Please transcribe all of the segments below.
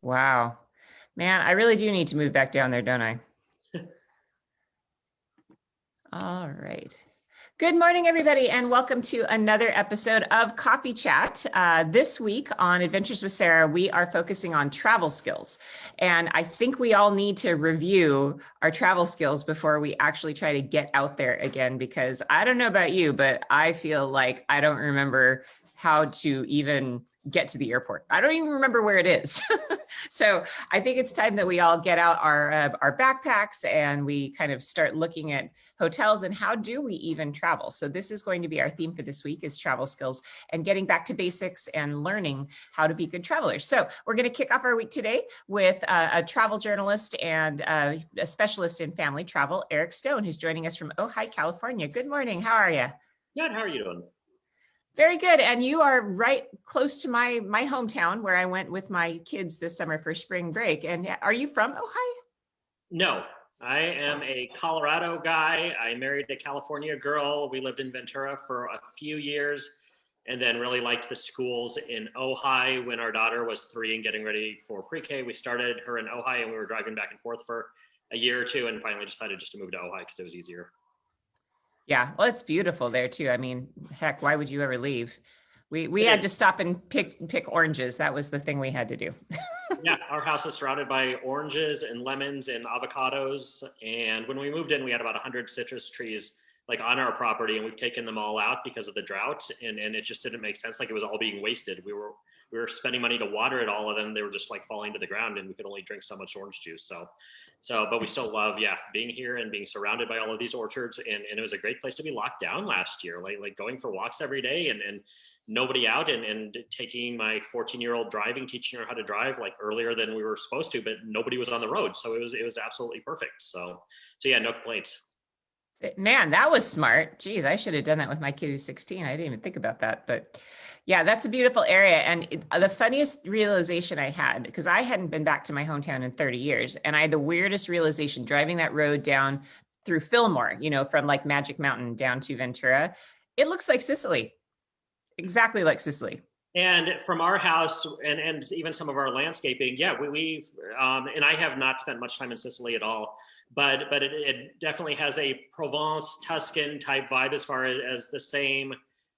Wow. Man, I really do need to move back down there, don't I? All right. Good morning, everybody, and welcome to another episode of Coffee Chat. This week on Adventures with Sarah, we are focusing on travel skills. And I think we all need to review our travel skills before we actually try to get out there again, because I don't know about you, but I feel like I don't remember how to even get to the airport. I don't even remember where it is. So I think it's time that we all get out our backpacks and we kind of start looking at hotels and how do we even travel. So this is going to be our theme for this week, is travel skills and getting back to basics and learning how to be good travelers. So we're going to kick off our week today with a travel journalist and a specialist in family travel, Eric Stoen, who's joining us from Ojai, California. Good morning. How are you? Good. How are you doing? Very good. And you are right close to my hometown, where I went with my kids this summer for spring break. And are you from Ojai? No, I am a Colorado guy. I married a California girl. We lived in Ventura for a few years and then really liked the schools in Ojai. When our daughter was 3 and getting ready for pre-K, we started her in Ojai and we were driving back and forth for a year or two and finally decided just to move to Ojai because it was easier. Yeah, well, it's beautiful there too. I mean, heck, why would you ever leave? We had to stop and pick oranges. That was the thing we had to do. Yeah, our house is surrounded by oranges and lemons and avocados. And when we moved in, we had about 100 citrus trees like on our property, and we've taken them all out because of the drought. And it just didn't make sense. Like it was all being wasted. We were spending money to water it all, and then they were just like falling to the ground, and we could only drink so much orange juice. But we still love, being here and being surrounded by all of these orchards. And it was a great place to be locked down last year, like going for walks every day and nobody out and taking my 14-year-old driving, teaching her how to drive like earlier than we were supposed to, but nobody was on the road. So it was absolutely perfect. So yeah, no complaints. Man, that was smart. Geez, I should have done that with my kid who's 16. I didn't even think about that, but yeah, that's a beautiful area. And the funniest realization I had, because I hadn't been back to my hometown in 30 years, and I had the weirdest realization driving that road down through Fillmore, from like Magic Mountain down to Ventura. It looks like Sicily, exactly like Sicily. And from our house and even some of our landscaping, yeah, we've and I have not spent much time in Sicily at all, but it definitely has a Provence, Tuscan type vibe as far as the same,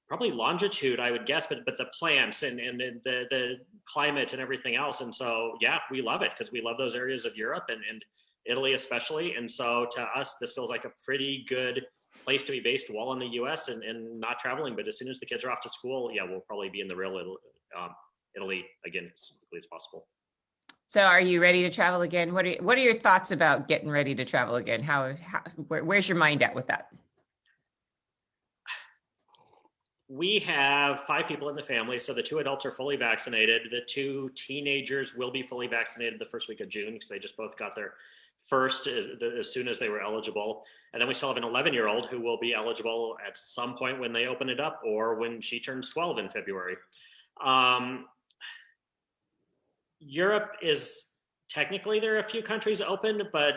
probably longitude, I would guess, but the plants and the climate and everything else. And so, yeah, we love it because we love those areas of Europe and Italy especially. And so to us, this feels like a pretty good place to be based while in the US and not traveling. But as soon as the kids are off to school, yeah, we'll probably be in the real Italy again as quickly as possible. So are you ready to travel again? What are your thoughts about getting ready to travel again? Where's your mind at with that? We have 5 people in the family. So the 2 adults are fully vaccinated. The 2 teenagers will be fully vaccinated the first week of June because they just both got their first as soon as they were eligible. And then we still have an 11-year-old who will be eligible at some point when they open it up or when she turns 12 in February. Europe is technically, there are a few countries open, but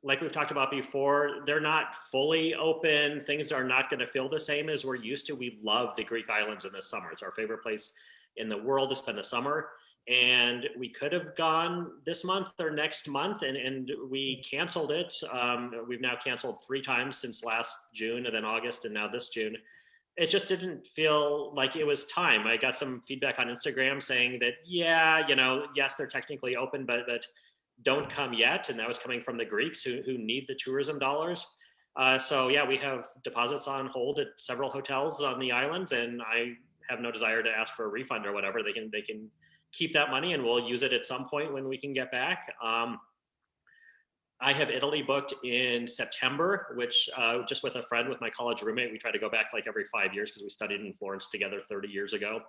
like we've talked about before, they're not fully open. Things are not going to feel the same as we're used to. We love the Greek islands in the summer. It's our favorite place in the world to spend the summer. And we could have gone this month or next month, and we canceled it. We've now canceled 3 times since last June, and then August, and now this June. It just didn't feel like it was time. I got some feedback on Instagram saying that, yes, they're technically open, but don't come yet. And that was coming from the Greeks who need the tourism dollars. So yeah, we have deposits on hold at several hotels on the islands, and I have no desire to ask for a refund or whatever. They can keep that money and we'll use it at some point when we can get back. I have Italy booked in September, which just with a friend, with my college roommate, we try to go back like every 5 years because we studied in Florence together 30 years ago.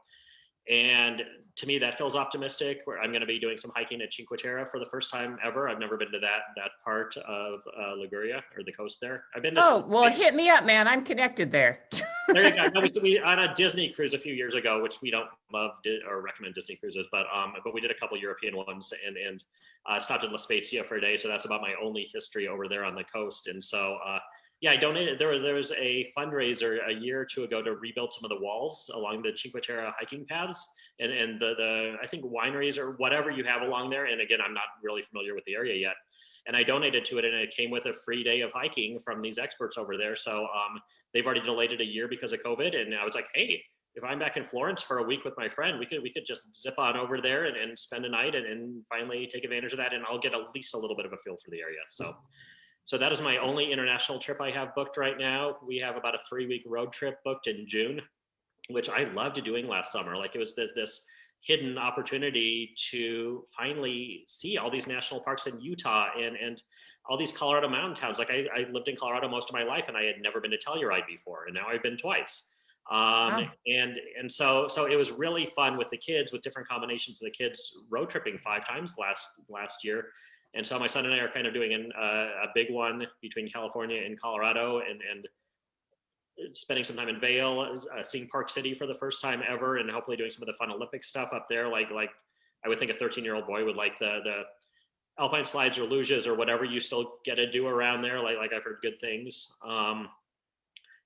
And to me, that feels optimistic. Where I'm going to be doing some hiking at Cinque Terre for the first time ever. I've never been to that part of Liguria or the coast there. I've been to hit me up, man. I'm connected there. There you go. No, we on a Disney cruise a few years ago, which we don't love or recommend Disney cruises, but we did a couple European ones and stopped in La Spezia for a day. So that's about my only history over there on the coast. And so Yeah, I donated. There was a fundraiser a year or two ago to rebuild some of the walls along the Cinque Terre hiking paths, and the I think wineries or whatever you have along there. And again, I'm not really familiar with the area yet, and I donated to it, and it came with a free day of hiking from these experts over there. So they've already delayed it a year because of COVID, and I was like, hey, if I'm back in Florence for a week with my friend, we could just zip on over there and spend a night and finally take advantage of that, and I'll get at least a little bit of a feel for the area. So that is my only international trip I have booked right now. We have about a 3-week road trip booked in June, which I loved doing last summer. Like it was this hidden opportunity to finally see all these national parks in Utah and all these Colorado mountain towns. Like I lived in Colorado most of my life, and I had never been to Telluride before, and now I've been twice. Wow. And so it was really fun with the kids, with different combinations of the kids road tripping 5 times last year. And so my son and I are kind of doing a big one between California and Colorado, and spending some time in Vail, seeing Park City for the first time ever, and hopefully doing some of the fun Olympic stuff up there. Like I would think a 13-year-old boy would like the alpine slides or luges or whatever you still get to do around there. Like I've heard good things.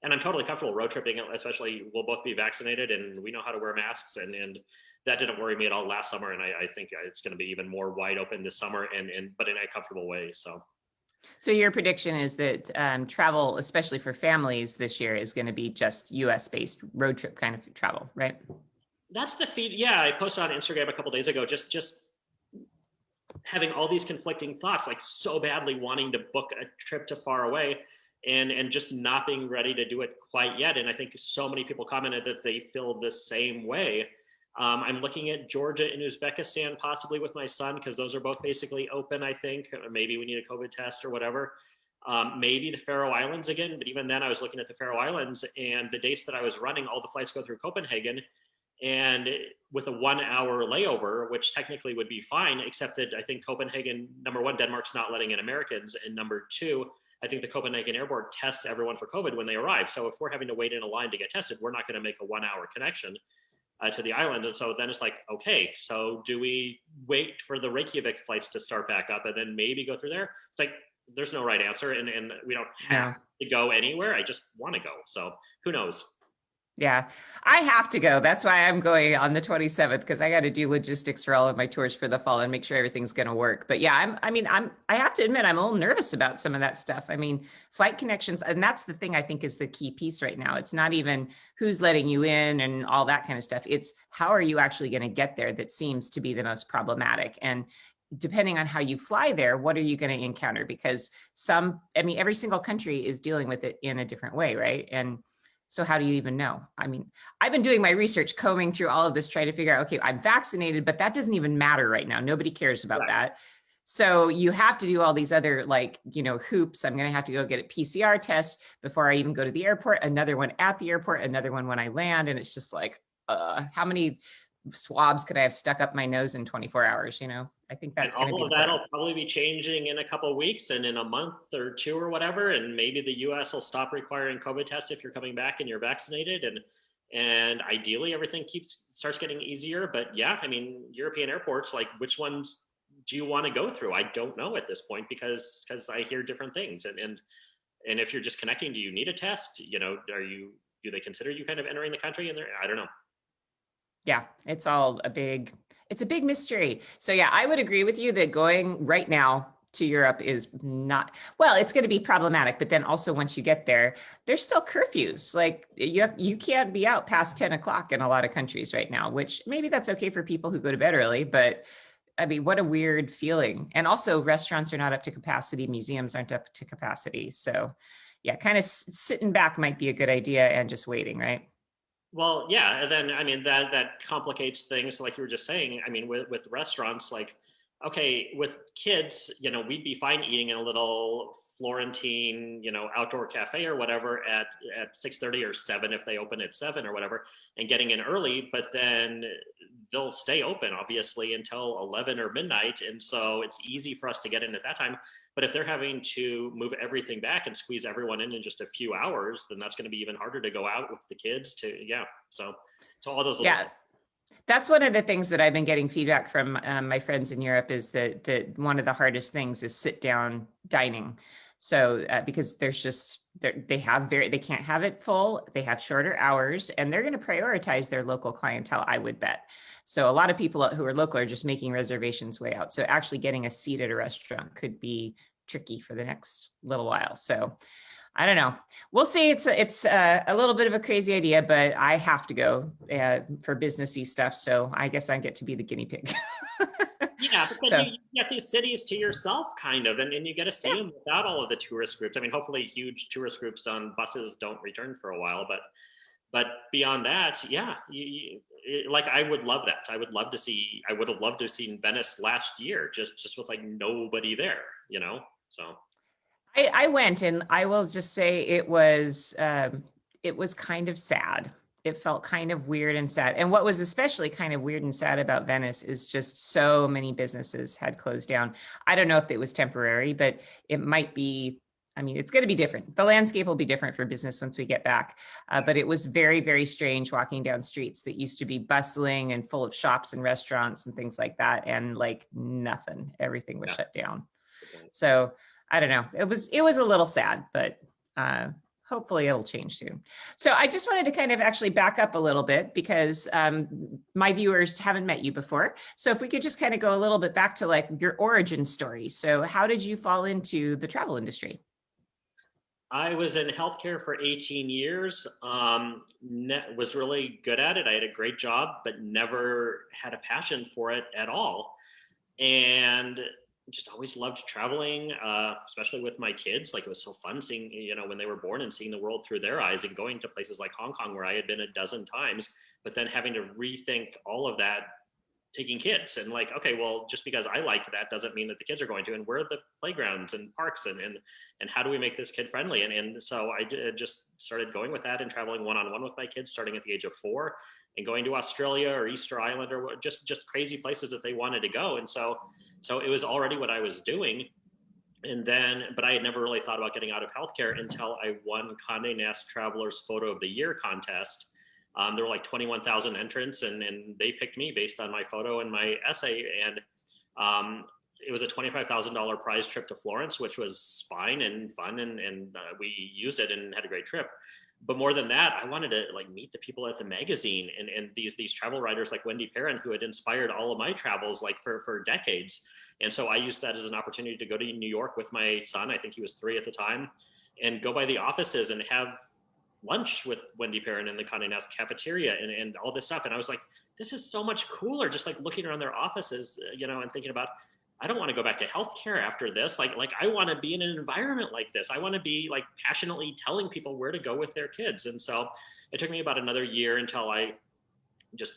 And I'm totally comfortable road tripping, especially we'll both be vaccinated and we know how to wear masks, and that didn't worry me at all last summer. And I think it's going to be even more wide open this summer, but in a comfortable way. So your prediction is that travel, especially for families this year, is going to be just US based road trip kind of travel, right? That's the feed. Yeah, I posted on Instagram a couple days ago, just having all these conflicting thoughts, like so badly wanting to book a trip to far away, and just not being ready to do it quite yet. And I think so many people commented that they feel the same way. I'm looking at Georgia and Uzbekistan possibly with my son, because those are both basically open, I think. Maybe we need a COVID test or whatever. Maybe the Faroe Islands again, but even then I was looking at the Faroe Islands, and the dates that I was running, all the flights go through Copenhagen, and with a 1-hour layover, which technically would be fine, except that I think Copenhagen, number one, Denmark's not letting in Americans, and number two, I think the Copenhagen airport tests everyone for COVID when they arrive. So if we're having to wait in a line to get tested, we're not going to make a 1-hour connection to the island. And so then it's like, okay, so do we wait for the Reykjavik flights to start back up and then maybe go through there? It's like, there's no right answer, and we don't have to go anywhere. I just want to go. So who knows? Yeah, I have to go. That's why I'm going on the 27th, because I got to do logistics for all of my tours for the fall and make sure everything's going to work. But yeah, I have to admit, I'm a little nervous about some of that stuff. I mean, flight connections, and that's the thing I think is the key piece right now. It's not even who's letting you in and all that kind of stuff. It's how are you actually going to get there that seems to be the most problematic. And depending on how you fly there, what are you going to encounter? Because every single country is dealing with it in a different way, right? And so how do you even know? I mean, I've been doing my research, combing through all of this, trying to figure out, okay, I'm vaccinated, but that doesn't even matter right now. Nobody cares about that. So you have to do all these other hoops. I'm going to have to go get a PCR test before I even go to the airport, another one at the airport, another one when I land. And it's just like, how many swabs could I have stuck up my nose in 24 hours? I think that's going to be. All of that'll probably be changing in a couple of weeks and in a month or two or whatever. And maybe the US will stop requiring COVID tests if you're coming back and you're vaccinated. And ideally everything starts getting easier. But yeah, I mean, European airports, like which ones do you want to go through? I don't know at this point, because I hear different things. And if you're just connecting, do you need a test? Do they consider you kind of entering the country in there? I don't know. Yeah, it's a big mystery. So yeah, I would agree with you that going right now to Europe is not, well, it's going to be problematic, but then also once you get there, there's still curfews. Like you can't be out past 10 o'clock in a lot of countries right now, which maybe that's okay for people who go to bed early, but I mean, what a weird feeling. And also restaurants are not up to capacity. Museums aren't up to capacity. So yeah, kind of sitting back might be a good idea and just waiting, right? Well, yeah, and then I mean that complicates things, like you were just saying. I mean, with restaurants, like, okay, with kids, we'd be fine eating in a little Florentine, outdoor cafe or whatever at 6:30 or 7 if they open at 7 or whatever, and getting in early, but then they'll stay open obviously until 11 or midnight, and so it's easy for us to get in at that time. But if they're having to move everything back and squeeze everyone in just a few hours, then that's going to be even harder to go out with the kids so all those little That's one of the things that I've been getting feedback from my friends in Europe, is that one of the hardest things is sit down dining. So because there's just they can't have it full, they have shorter hours, and they're going to prioritize their local clientele, I would bet. So a lot of people who are local are just making reservations way out. So actually getting a seat at a restaurant could be tricky for the next little while. So I don't know. We'll see. It's a little bit of a crazy idea, but I have to go for businessy stuff. So I guess I get to be the guinea pig. Yeah, because So you get these cities to yourself, kind of, and you get to see yeah. them without all of the tourist groups. I mean, hopefully, huge tourist groups on buses don't return for a while, but beyond that, yeah, like I would love that. I would love to see. I would have loved to have seen Venice last year, just with like nobody there, you know. So I went, and I will just say it was kind of sad. It felt kind of weird and sad. And what was especially kind of weird and sad about Venice is just so many businesses had closed down. I don't know if it was temporary, but it might be. I mean, it's going to be different. The landscape will be different for business once we get back. But it was very, very strange walking down streets that used to be bustling and full of shops and restaurants and things like that. And like nothing, everything was shut down. So I don't know. It was a little sad, but hopefully it'll change soon. So I just wanted to kind of actually back up a little bit because my viewers haven't met you before. So if we could just kind of go a little bit back to like your origin story. So how did you fall into the travel industry? I was in healthcare for 18 years. Was really good at it. I had a great job, but never had a passion for it at all. And just always loved traveling, especially with my kids. Like it was so fun seeing, when they were born and seeing the world through their eyes and going to places like Hong Kong where I had been a dozen times, but then having to rethink all of that, taking kids and like, okay, well, just because I liked that doesn't mean that the kids are going to, and where are the playgrounds and parks and how do we make this kid friendly? And so I just started going with that and traveling one-on-one with my kids starting at the age of 4 and going to Australia or Easter Island or just crazy places that they wanted to go. And so it was already what I was doing. And then, but I had never really thought about getting out of healthcare until I won Condé Nast Traveler's Photo of the Year contest. There were like 21,000 entrants and they picked me based on my photo and my essay. And it was a $25,000 prize trip to Florence, which was fine and fun. And we used it and had a great trip. But more than that, I wanted to like meet the people at the magazine and these travel writers like Wendy Perrin, who had inspired all of my travels like for decades. And so I used that as an opportunity to go to New York with my son. I think he was 3 at the time, and go by the offices and have lunch with Wendy Perrin in the Condé Nast cafeteria and all this stuff. And I was like, this is so much cooler, just like looking around their offices, and thinking about, I don't want to go back to healthcare after this. Like I want to be in an environment like this. I want to be like passionately telling people where to go with their kids. And so it took me about another year until I just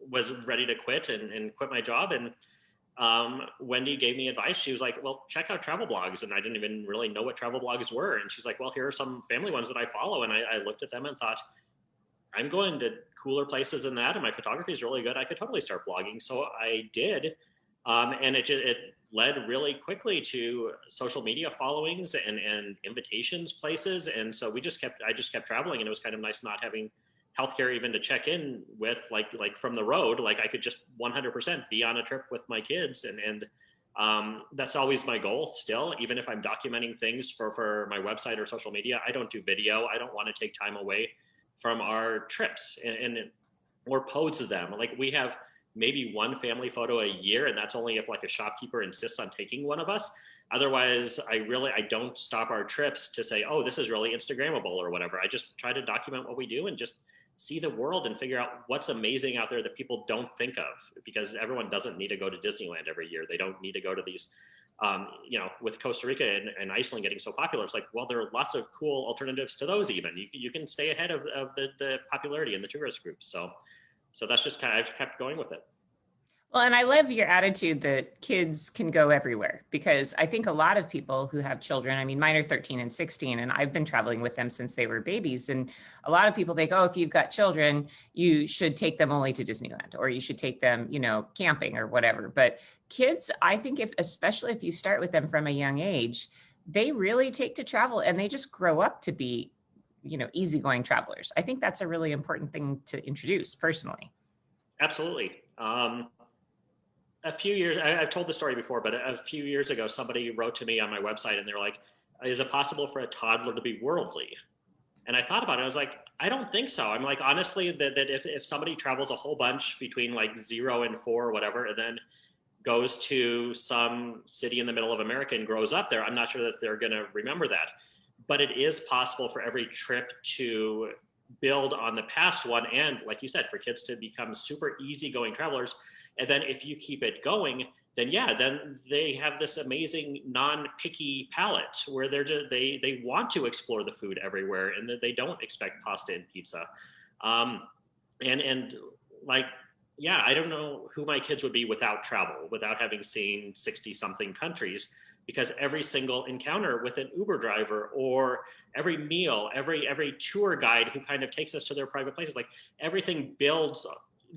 was ready to quit and quit my job. And Wendy gave me advice. She was like, well, check out travel blogs. And I didn't even really know what travel blogs were. And she's like, well, here are some family ones that I follow. And I looked at them and thought, I'm going to cooler places than that. And my photography is really good. I could totally start blogging. So I did. And it led really quickly to social media followings and invitations places. And so I just kept traveling, and it was kind of nice not having healthcare even to check in with like from the road. Like I could just 100% be on a trip with my kids. And that's always my goal still, even if I'm documenting things for my website or social media. I don't do video. I don't want to take time away from our trips or pose them. Like we have maybe one family photo a year, and that's only if like a shopkeeper insists on taking one of us. Otherwise, I don't stop our trips to say, oh, this is really Instagrammable or whatever. I just try to document what we do and just see the world and figure out what's amazing out there that people don't think of, because everyone doesn't need to go to Disneyland every year. They don't need to go to these, with Costa Rica and Iceland getting so popular, it's like, well, there are lots of cool alternatives to those even. You can stay ahead of the popularity in the tourist groups. So that's just kind of, I've kept going with it. Well, and I love your attitude that kids can go everywhere, because I think a lot of people who have children, I mean, mine are 13 and 16, and I've been traveling with them since they were babies. And a lot of people think, oh, if you've got children, you should take them only to Disneyland, or you should take them, camping or whatever. But kids, I think especially if you start with them from a young age, they really take to travel and they just grow up to be, easygoing travelers. I think that's a really important thing to introduce personally. Absolutely. A few years, I've told the story before, but a few years ago, somebody wrote to me on my website and they're like, is it possible for a toddler to be worldly? And I thought about it. I was like, I don't think so. I'm like, honestly, that if somebody travels a whole bunch between like 0 and 4 or whatever, and then goes to some city in the middle of America and grows up there, I'm not sure that they're going to remember that. But it is possible for every trip to build on the past one. And like you said, for kids to become super easygoing travelers. And then if you keep it going, then yeah, then they have this amazing non-picky palate where they want to explore the food everywhere, and that they don't expect pasta and pizza. And like, yeah, I don't know who my kids would be without travel, without having seen 60 something countries, because every single encounter with an Uber driver, or every meal, every tour guide who kind of takes us to their private places, like everything builds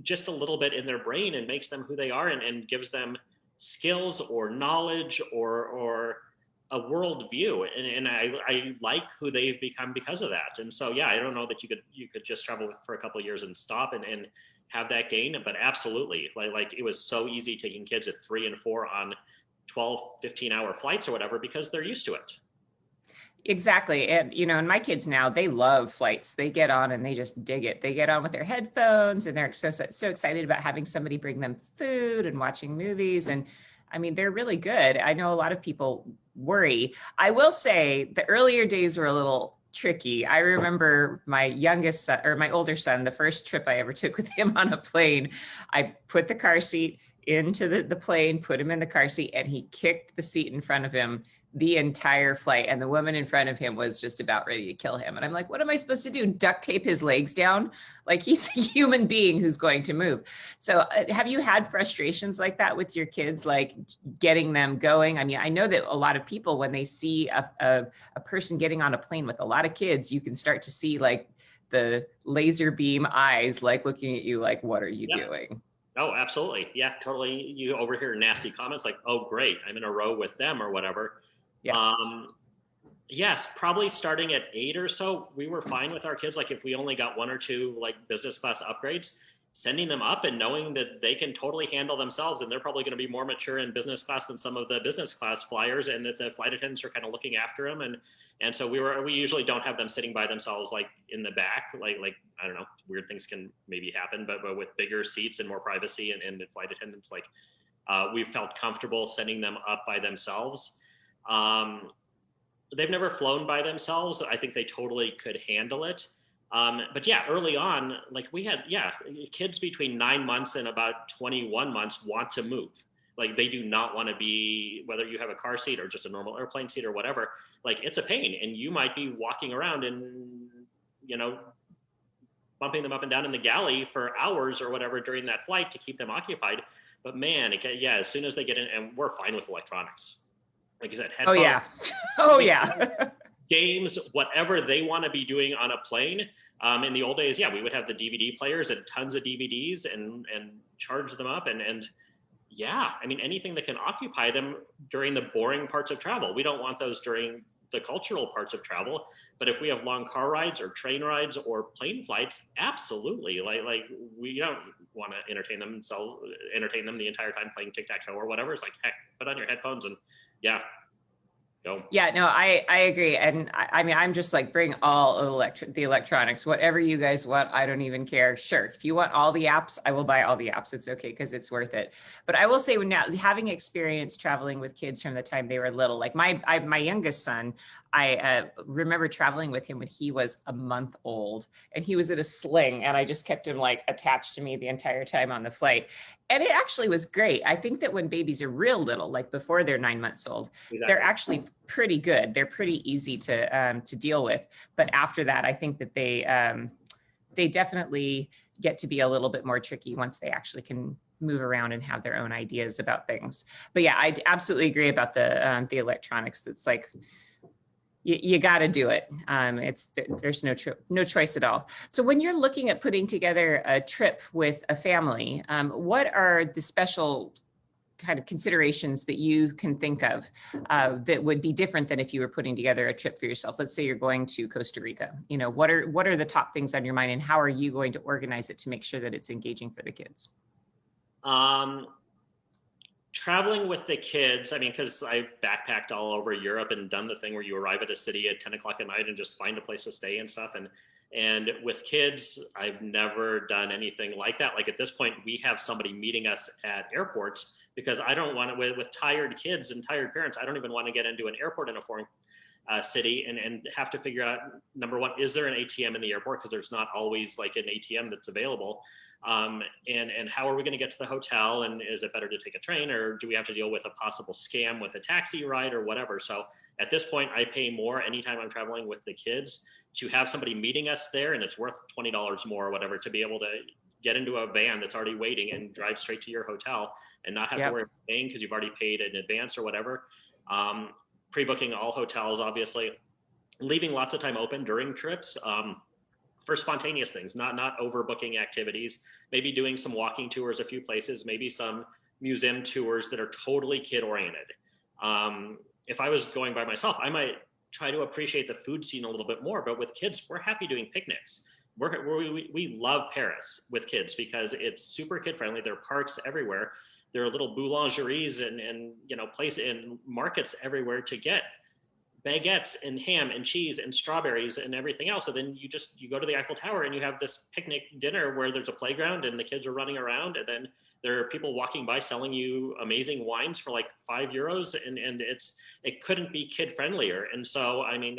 just a little bit in their brain and makes them who they are, and gives them skills or knowledge or a world view. And I like who they've become because of that. And so, yeah, I don't know that you could just travel for a couple of years and stop and have that gain, but absolutely, like it was so easy taking kids at 3 and 4 on 12, 15-hour flights or whatever, because they're used to it. Exactly. And, and my kids now, they love flights. They get on and they just dig it. They get on with their headphones and they're so excited about having somebody bring them food and watching movies. And I mean, they're really good. I know a lot of people worry. I will say the earlier days were a little tricky. I remember my youngest son, or my older son, the first trip I ever took with him on a plane, I put the car seat into the plane, put him in the car seat, and he kicked the seat in front of him the entire flight. And the woman in front of him was just about ready to kill him. And I'm like, what am I supposed to do? Duct tape his legs down? Like, he's a human being who's going to move. So have you had frustrations like that with your kids, like getting them going? I mean, I know that a lot of people, when they see a person getting on a plane with a lot of kids, you can start to see like the laser beam eyes, like looking at you like, what are you doing? Oh, absolutely. Yeah, totally. You overhear nasty comments like, oh, great, I'm in a row with them or whatever. Yeah. Yes, probably starting at 8 or so, we were fine with our kids. Like if we only got 1 or 2 like business class upgrades, sending them up and knowing that they can totally handle themselves, and they're probably going to be more mature in business class than some of the business class flyers, and that the flight attendants are kind of looking after them. And so we usually don't have them sitting by themselves, like in the back, like I don't know, weird things can maybe happen, but with bigger seats and more privacy and the flight attendants, like we felt comfortable sending them up by themselves. They've never flown by themselves. I think they totally could handle it. But yeah, early on, like we had, kids between 9 months and about 21 months want to move. Like they do not want to be, whether you have a car seat or just a normal airplane seat or whatever, like it's a pain. And you might be walking around and, bumping them up and down in the galley for hours or whatever during that flight to keep them occupied. But man, as soon as they get in, and we're fine with electronics. Like you said, headphones. Oh yeah. Games, whatever they want to be doing on a plane. In the old days, we would have the DVD players and tons of DVDs and charge them up. And I mean, anything that can occupy them during the boring parts of travel. We don't want those during the cultural parts of travel. But if we have long car rides or train rides or plane flights, absolutely. Like we don't want to entertain them the entire time playing tic-tac-toe or whatever. It's like, heck, put on your headphones and go. Yeah, no, I agree. And I mean, I'm just like, bring all of the electronics, whatever you guys want. I don't even care. Sure. If you want all the apps, I will buy all the apps. It's okay, because it's worth it. But I will say, now having experience traveling with kids from the time they were little, like my youngest son, I remember traveling with him when he was a month old, and he was in a sling, and I just kept him like attached to me the entire time on the flight. And it actually was great. I think that when babies are real little, like before they're 9 months old, they're actually pretty good. They're pretty easy to deal with. But after that, I think that they definitely get to be a little bit more tricky once they actually can move around and have their own ideas about things. But yeah, I absolutely agree about the electronics. That's like, you got to do it. There's no choice at all. So when you're looking at putting together a trip with a family, what are the special kind of considerations that you can think of that would be different than if you were putting together a trip for yourself? Let's say you're going to Costa Rica. What are the top things on your mind, and how are you going to organize it to make sure that it's engaging for the kids? traveling with the kids, I mean, because I backpacked all over Europe and done the thing where you arrive at a city at 10 o'clock at night and just find a place to stay and stuff. And with kids, I've never done anything like that. Like at this point, we have somebody meeting us at airports because I don't want to, with tired kids and tired parents, I don't even want to get into an airport in a foreign city and have to figure out, number one, is there an ATM in the airport? Because there's not always like an ATM that's available. And how are we going to get to the hotel? And is it better to take a train, or do we have to deal with a possible scam with a taxi ride or whatever? So at this point, I pay more anytime I'm traveling with the kids to have somebody meeting us there, and it's worth $20 more or whatever to be able to get into a van that's already waiting and drive straight to your hotel and not have to worry about paying because you've already paid in advance or whatever. Pre-booking all hotels, obviously, leaving lots of time open during trips. For spontaneous things, not overbooking activities, maybe doing some walking tours a few places, maybe some museum tours that are totally kid oriented. If I was going by myself, I might try to appreciate the food scene a little bit more, but with kids, we're happy doing picnics. We love Paris with kids because it's super kid friendly. There are parks everywhere. There are little boulangeries and place and markets everywhere to get baguettes and ham and cheese and strawberries and everything else. So then you go to the Eiffel Tower and you have this picnic dinner where there's a playground and the kids are running around, and then there are people walking by selling you amazing wines for like €5, and it couldn't be kid friendlier. And so, I mean,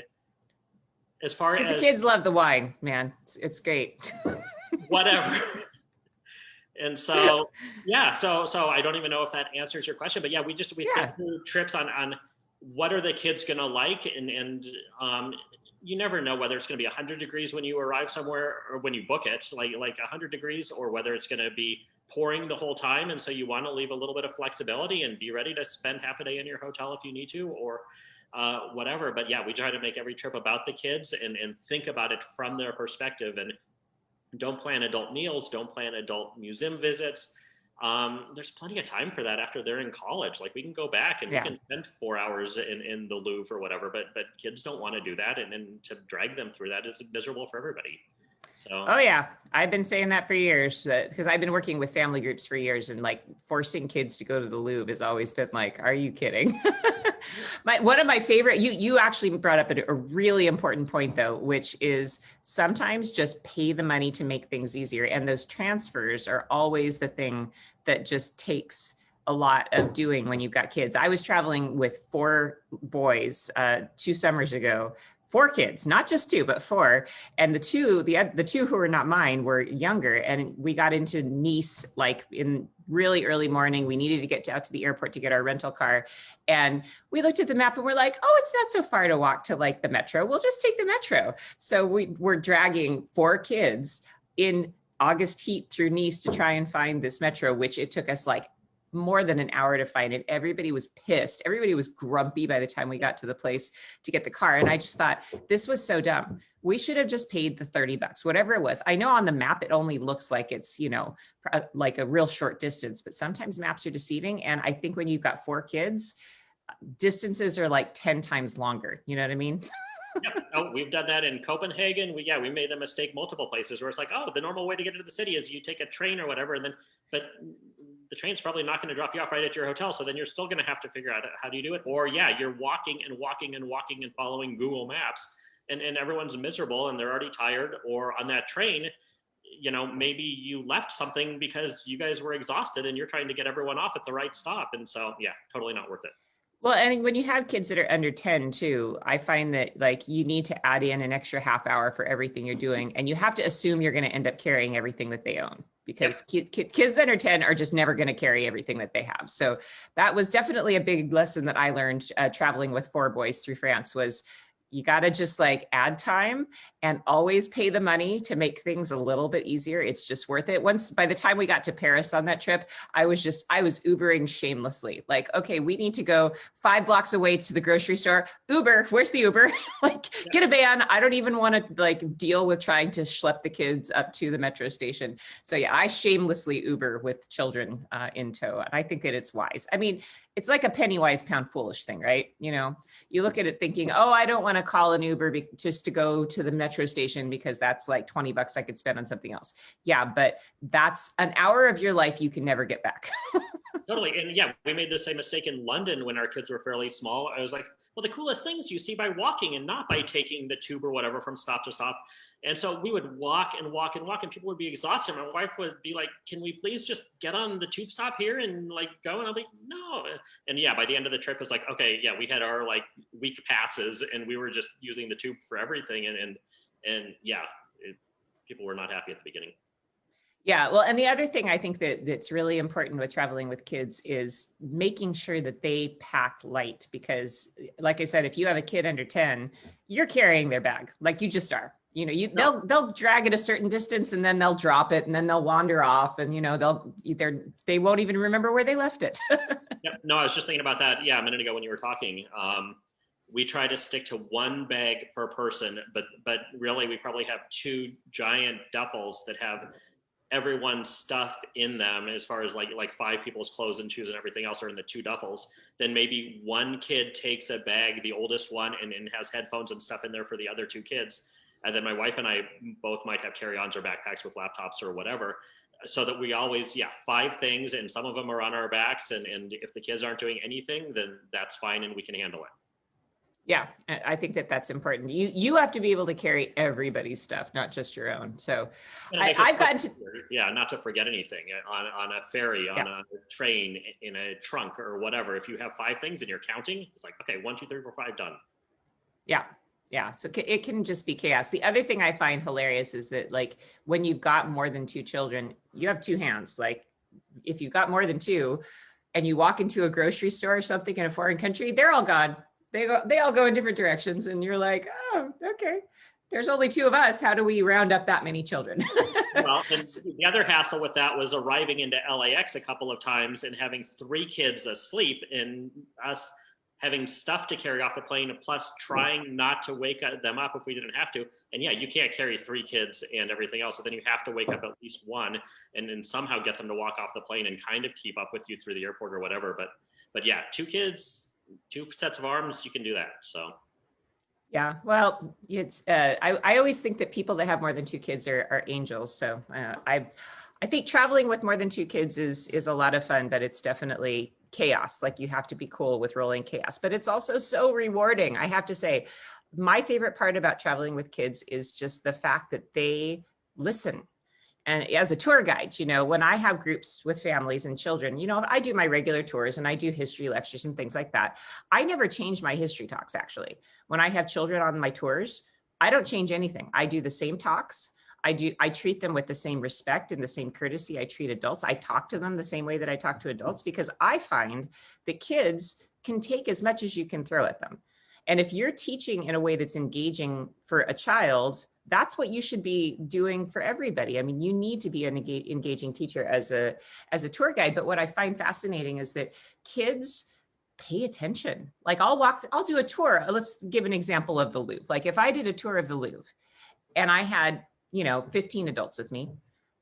as far as the kids love the wine, man, it's great. Whatever. And so, yeah, so I don't even know if that answers your question, but yeah, we think through trips on what are the kids going to like? And you never know whether it's going to be 100 degrees when you arrive somewhere or when you book it, like 100 degrees, or whether it's going to be pouring the whole time. And so you want to leave a little bit of flexibility and be ready to spend half a day in your hotel if you need to, or whatever. But yeah, we try to make every trip about the kids and think about it from their perspective, and don't plan adult meals, don't plan adult museum visits. There's plenty of time for that after they're in college. Like we can go back and we can spend 4 hours in the Louvre or whatever, but kids don't want to do that. And to drag them through that is miserable for everybody. So. Oh yeah. I've been saying that for years because I've been working with family groups for years, and like forcing kids to go to the Louvre has always been like, are you kidding? One of my favorite, you actually brought up a really important point though, which is sometimes just pay the money to make things easier. And those transfers are always the thing that just takes a lot of doing when you've got kids. I was traveling with 4 boys 2 summers ago. 4 kids, not just 2, but 4. And the two who were not mine were younger. And we got into Nice like in really early morning. We needed to get out to the airport to get our rental car. And we looked at the map and we're like, oh, it's not so far to walk to like the metro. We'll just take the metro. So we were dragging 4 kids in August heat through Nice to try and find this metro, which it took us like more than an hour to find it. Everybody was pissed. Everybody was grumpy by the time we got to the place to get the car. And I just thought, this was so dumb. We should have just paid the $30, whatever it was. I know on the map, it only looks like it's, like a real short distance, but sometimes maps are deceiving. And I think when you've got 4 kids, distances are like 10 times longer. You know what I mean? Yep. Oh, we've done that in Copenhagen. We made the mistake multiple places where it's like, oh, the normal way to get into the city is you take a train or whatever. And then, but the train's probably not going to drop you off right at your hotel. So then you're still going to have to figure out how do you do it? Or you're walking and following Google Maps, and everyone's miserable and they're already tired. Or on that train, maybe you left something because you guys were exhausted and you're trying to get everyone off at the right stop. And so, yeah, totally not worth it. Well, and when you have kids that are under 10 too, I find that like you need to add in an extra half hour for everything you're doing. And you have to assume you're going to end up carrying everything that they own, because kids under 10 are just never going to carry everything that they have. So that was definitely a big lesson that I learned traveling with 4 boys through France was you got to just like add time and always pay the money to make things a little bit easier. It's just worth it. By the time we got to Paris on that trip, I was Ubering shamelessly. Like, okay, we need to go 5 blocks away to the grocery store. Uber, where's the Uber? Get a van. I don't even want to like deal with trying to schlep the kids up to the metro station. So yeah, I shamelessly Uber with children in tow. And I think that it's wise. I mean, it's like a penny wise, pound foolish thing, right? You look at it thinking, oh, I don't want to call an Uber just to go to the metro station because that's like 20 bucks I could spend on something else. Yeah, but that's an hour of your life you can never get back. Totally. And yeah, we made the same mistake in London when our kids were fairly small. I was like, well, the coolest things you see by walking and not by taking the tube or whatever from stop to stop. And so we would walk and walk and walk, and people would be exhausted. My wife would be like, can we please just get on the tube stop here and like go? And I'll be, no. And yeah, by the end of the trip, it was like, okay, yeah, we had our like week passes and we were just using the tube for everything. And yeah, people were not happy at the beginning. Yeah, well, and the other thing I think that's really important with traveling with kids is making sure that they pack light, because like I said, if you have a kid under 10, you're carrying their bag like you just are. You know, they'll drag it a certain distance and then they'll drop it and then they'll wander off, and they won't even remember where they left it. Yep. No, I was just thinking about that. Yeah, a minute ago when you were talking. We try to stick to one bag per person, but really we probably have two giant duffels that have everyone's stuff in them, as far as like 5 people's clothes and shoes and everything else are in the 2 duffels. Then maybe one kid takes a bag, the oldest one, and has headphones and stuff in there for the other 2 kids. And then my wife and I both might have carry-ons or backpacks with laptops or whatever, so that we always, 5 things, and some of them are on our backs. And if the kids aren't doing anything, then that's fine and we can handle it. Yeah, I think that's important. You have to be able to carry everybody's stuff, not just your own. So I've gotten to, not to forget anything on a ferry, on a train, in a trunk or whatever. If you have 5 things and you're counting, it's like, okay, 1, 2, 3, 4, 5, done. Yeah. So it can just be chaos. The other thing I find hilarious is that, like, when you've got more than 2 children, you have 2 hands. Like, if you've got more than 2 and you walk into a grocery store or something in a foreign country, they're all gone. They all go in different directions, and you're like, oh, okay. There's only 2 of us. How do we round up that many children? Well, and the other hassle with that was arriving into LAX a couple of times and having 3 kids asleep, and us having stuff to carry off the plane, plus trying not to wake them up if we didn't have to. And yeah, you can't carry 3 kids and everything else. So then you have to wake up at least one and then somehow get them to walk off the plane and kind of keep up with you through the airport or whatever. But yeah, 2 kids, 2 sets of arms, you can do that. So. Yeah, well, it's I always think that people that have more than 2 kids are angels. So I think traveling with more than 2 kids is a lot of fun, but it's definitely chaos. Like, you have to be cool with rolling chaos, but it's also so rewarding. I have to say, my favorite part about traveling with kids is just the fact that they listen. And as a tour guide, when I have groups with families and children, I do my regular tours and I do history lectures and things like that. I never change my history talks, actually. When I have children on my tours, I don't change anything. I do the same talks. I treat them with the same respect and the same courtesy I treat adults. I talk to them the same way that I talk to adults, because I find that kids can take as much as you can throw at them. And if you're teaching in a way that's engaging for a child, that's what you should be doing for everybody. I mean, you need to be an engaging teacher as a tour guide. But what I find fascinating is that kids pay attention. Like, I'll do a tour. Let's give an example of the Louvre. Like, if I did a tour of the Louvre and I had, 15 adults with me,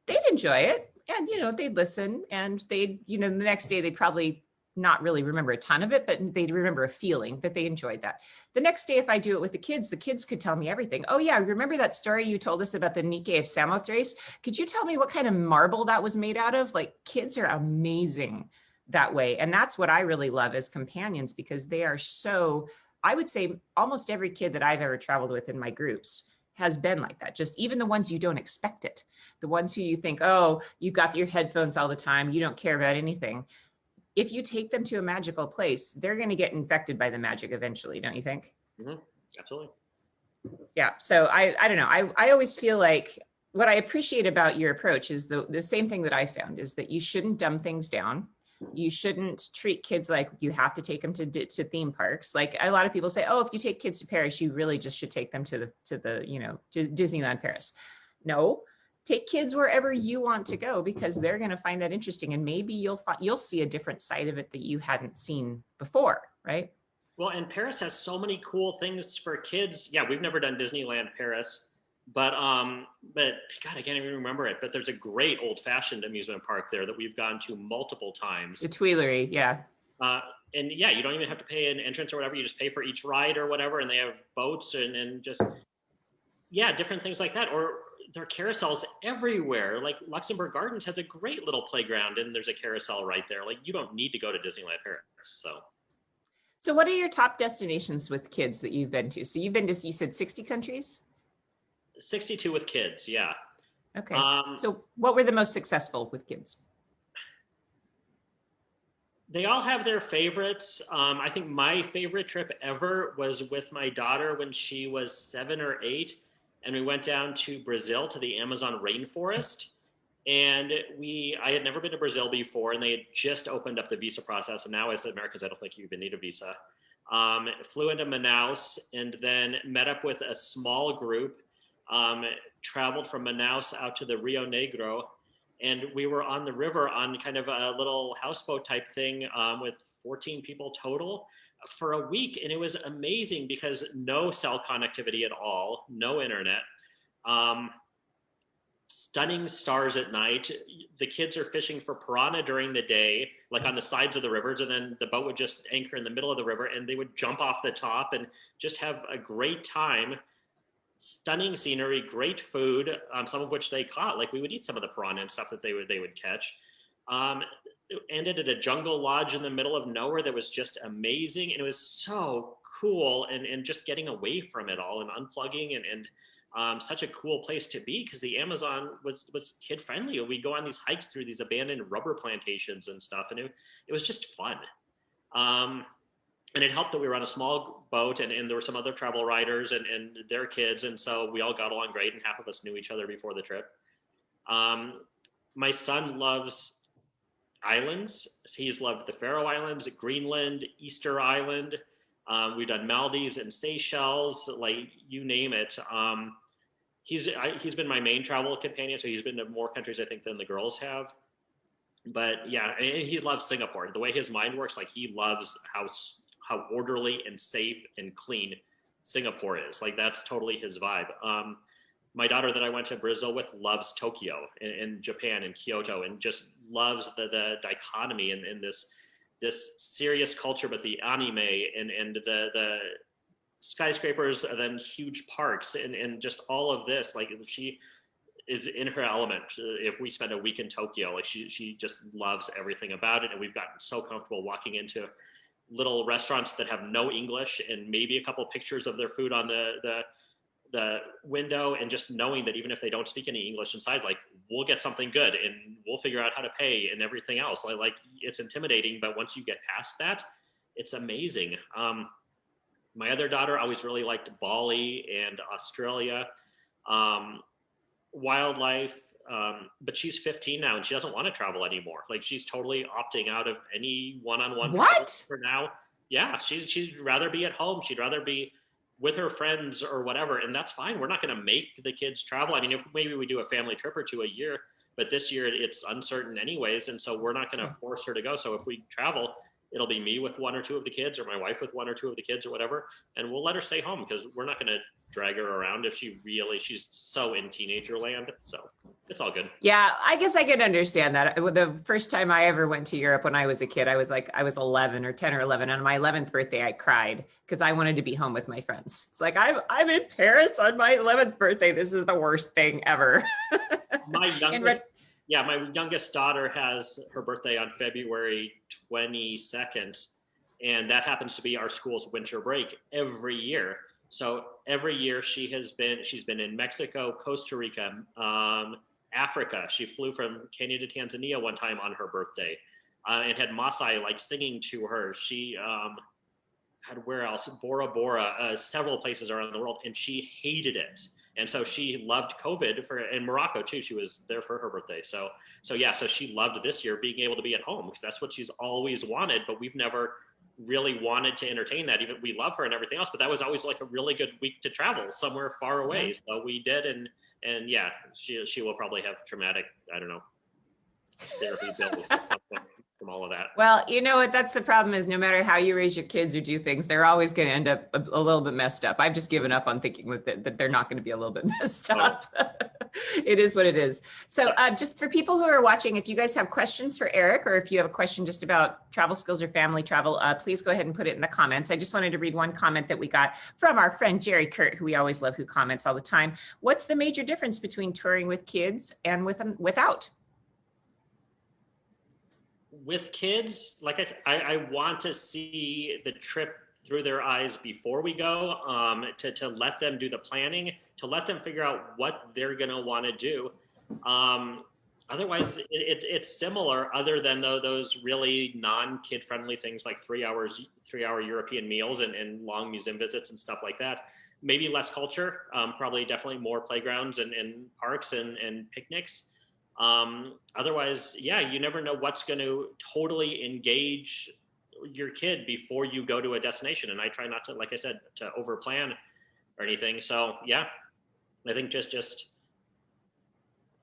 they'd enjoy it. And, they'd listen, and they'd, the next day they'd probably not really remember a ton of it, but they'd remember a feeling that they enjoyed that. The next day, if I do it with the kids could tell me everything. Oh yeah, remember that story you told us about the Nike of Samothrace? Could you tell me what kind of marble that was made out of? Like, kids are amazing that way. And that's what I really love as companions, because they are so, I would say almost every kid that I've ever traveled with in my groups has been like that. Just even the ones you don't expect it. The ones who you think, oh, you got your headphones all the time, you don't care about anything. If you take them to a magical place, they're going to get infected by the magic eventually, don't you think? Mm-hmm. Absolutely. Yeah. So I don't know. I always feel like what I appreciate about your approach is the same thing that I found, is that you shouldn't dumb things down. You shouldn't treat kids like you have to take them to theme parks. Like, a lot of people say, oh, if you take kids to Paris, you really just should take them to Disneyland Paris. No. Take kids wherever you want to go, because they're going to find that interesting, and maybe you'll see a different side of it that you hadn't seen before, right? Well, and Paris has so many cool things for kids. Yeah, we've never done Disneyland Paris, but God, I can't even remember it. But there's a great old-fashioned amusement park there that we've gone to multiple times. The Tuileries, yeah. and yeah, you don't even have to pay an entrance or whatever. You just pay for each ride or whatever. And they have boats and just, yeah, different things like that. Or there are carousels everywhere. Like Luxembourg Gardens has a great little playground and there's a carousel right there. Like you don't need to go to Disneyland Paris. So what are your top destinations with kids that you've been to? So you've been to, you said 60 countries? 62 with kids, yeah. Okay. So what were the most successful with kids? They all have their favorites. I think my favorite trip ever was with my daughter when she was 7 or 8. And we went down to Brazil, to the Amazon rainforest. And I had never been to Brazil before, and they had just opened up the visa process. And now as Americans, I don't think you even need a visa. Flew into Manaus and then met up with a small group, traveled from Manaus out to the Rio Negro. And we were on the river on kind of a little houseboat type thing with 14 people total for a week. And it was amazing because no cell connectivity at all, no internet. Stunning stars at night. The kids are fishing for piranha during the day, like on the sides of the rivers, and then the boat would just anchor in the middle of the river and they would jump off the top and just have a great time. Stunning scenery, great food, some of which they caught. Like we would eat some of the piranha and stuff that they would catch. It ended at a jungle lodge in the middle of nowhere that was just amazing. And it was so cool and just getting away from it all and unplugging and such a cool place to be because the Amazon was kid friendly. We go on these hikes through these abandoned rubber plantations and stuff, and it was just fun. And it helped that we were on a small boat and there were some other travel writers and their kids, and so we all got along great, and half of us knew each other before the trip. My son loves islands. He's loved the Faroe Islands, Greenland, Easter Island. We've done Maldives and Seychelles, like you name it. He's been my main travel companion, so he's been to more countries, I think, than the girls have. But yeah, and he loves Singapore. The way his mind works, like he loves how orderly and safe and clean Singapore is. Like that's totally his vibe. My daughter that I went to Brazil with loves Tokyo and Japan and Kyoto, and just loves the dichotomy and this serious culture, but the anime and the skyscrapers and then huge parks and just all of this. Like she is in her element. If we spend a week in Tokyo, like she just loves everything about it. And we've gotten so comfortable walking into little restaurants that have no English and maybe a couple of pictures of their food on the window, and just knowing that even if they don't speak any English inside, like we'll get something good and we'll figure out how to pay and everything else. Like it's intimidating, but once you get past that, it's amazing. My other daughter always really liked Bali and Australia, wildlife, but she's 15 now and she doesn't want to travel anymore. Like she's totally opting out of any one-on-one travel for now. Yeah, she'd rather be at home. She'd rather be with her friends or whatever, and that's fine. We're not going to make the kids travel. I mean, if maybe we do a family trip or two a year, but this year it's uncertain anyways, and so we're not going to force her to go. So if we travel, it'll be me with one or two of the kids or my wife with one or two of the kids or whatever, and we'll let her stay home because we're not going to drag her around if she's so in teenager land. So it's all good. Yeah, I guess I can understand that. The first time I ever went to Europe when I was a kid, I was 11 or 10 or 11. On my 11th birthday, I cried because I wanted to be home with my friends. It's like, I'm in Paris on my 11th birthday. This is the worst thing ever. My youngest daughter has her birthday on February 22nd, and that happens to be our school's winter break every year. So every year she's been in Mexico, Costa Rica, Africa. She flew from Kenya to Tanzania one time on her birthday, and had Maasai like singing to her. She had where else? Bora Bora, several places around the world, and she hated it. And so she loved COVID in Morocco too. She was there for her birthday. So she loved this year being able to be at home because that's what she's always wanted, but we've never really wanted to entertain that. Even we love her and everything else, but that was always like a really good week to travel somewhere far away. So we did, and yeah, she will probably have traumatic, I don't know, therapy bills or something from all of that. Well, you know what? That's the problem is no matter how you raise your kids or do things, they're always going to end up a little bit messed up. I've just given up on thinking that they're not going to be a little bit messed up. It is what it is. So just for people who are watching, if you guys have questions for Eric, or if you have a question just about travel skills or family travel, please go ahead and put it in the comments. I just wanted to read one comment that we got from our friend Jerry Kurt, who we always love, who comments all the time. What's the major difference between touring with kids and without? With kids, like I said, I want to see the trip through their eyes before we go, to let them do the planning, to let them figure out what they're going to want to do. Otherwise, it's similar, other than those really non-kid friendly things like 3 hour European meals and long museum visits and stuff like that. Maybe less culture, probably definitely more playgrounds and parks and picnics. Otherwise, yeah, you never know what's going to totally engage your kid before you go to a destination. And I try not to, like I said, to over plan or anything. So yeah, I think just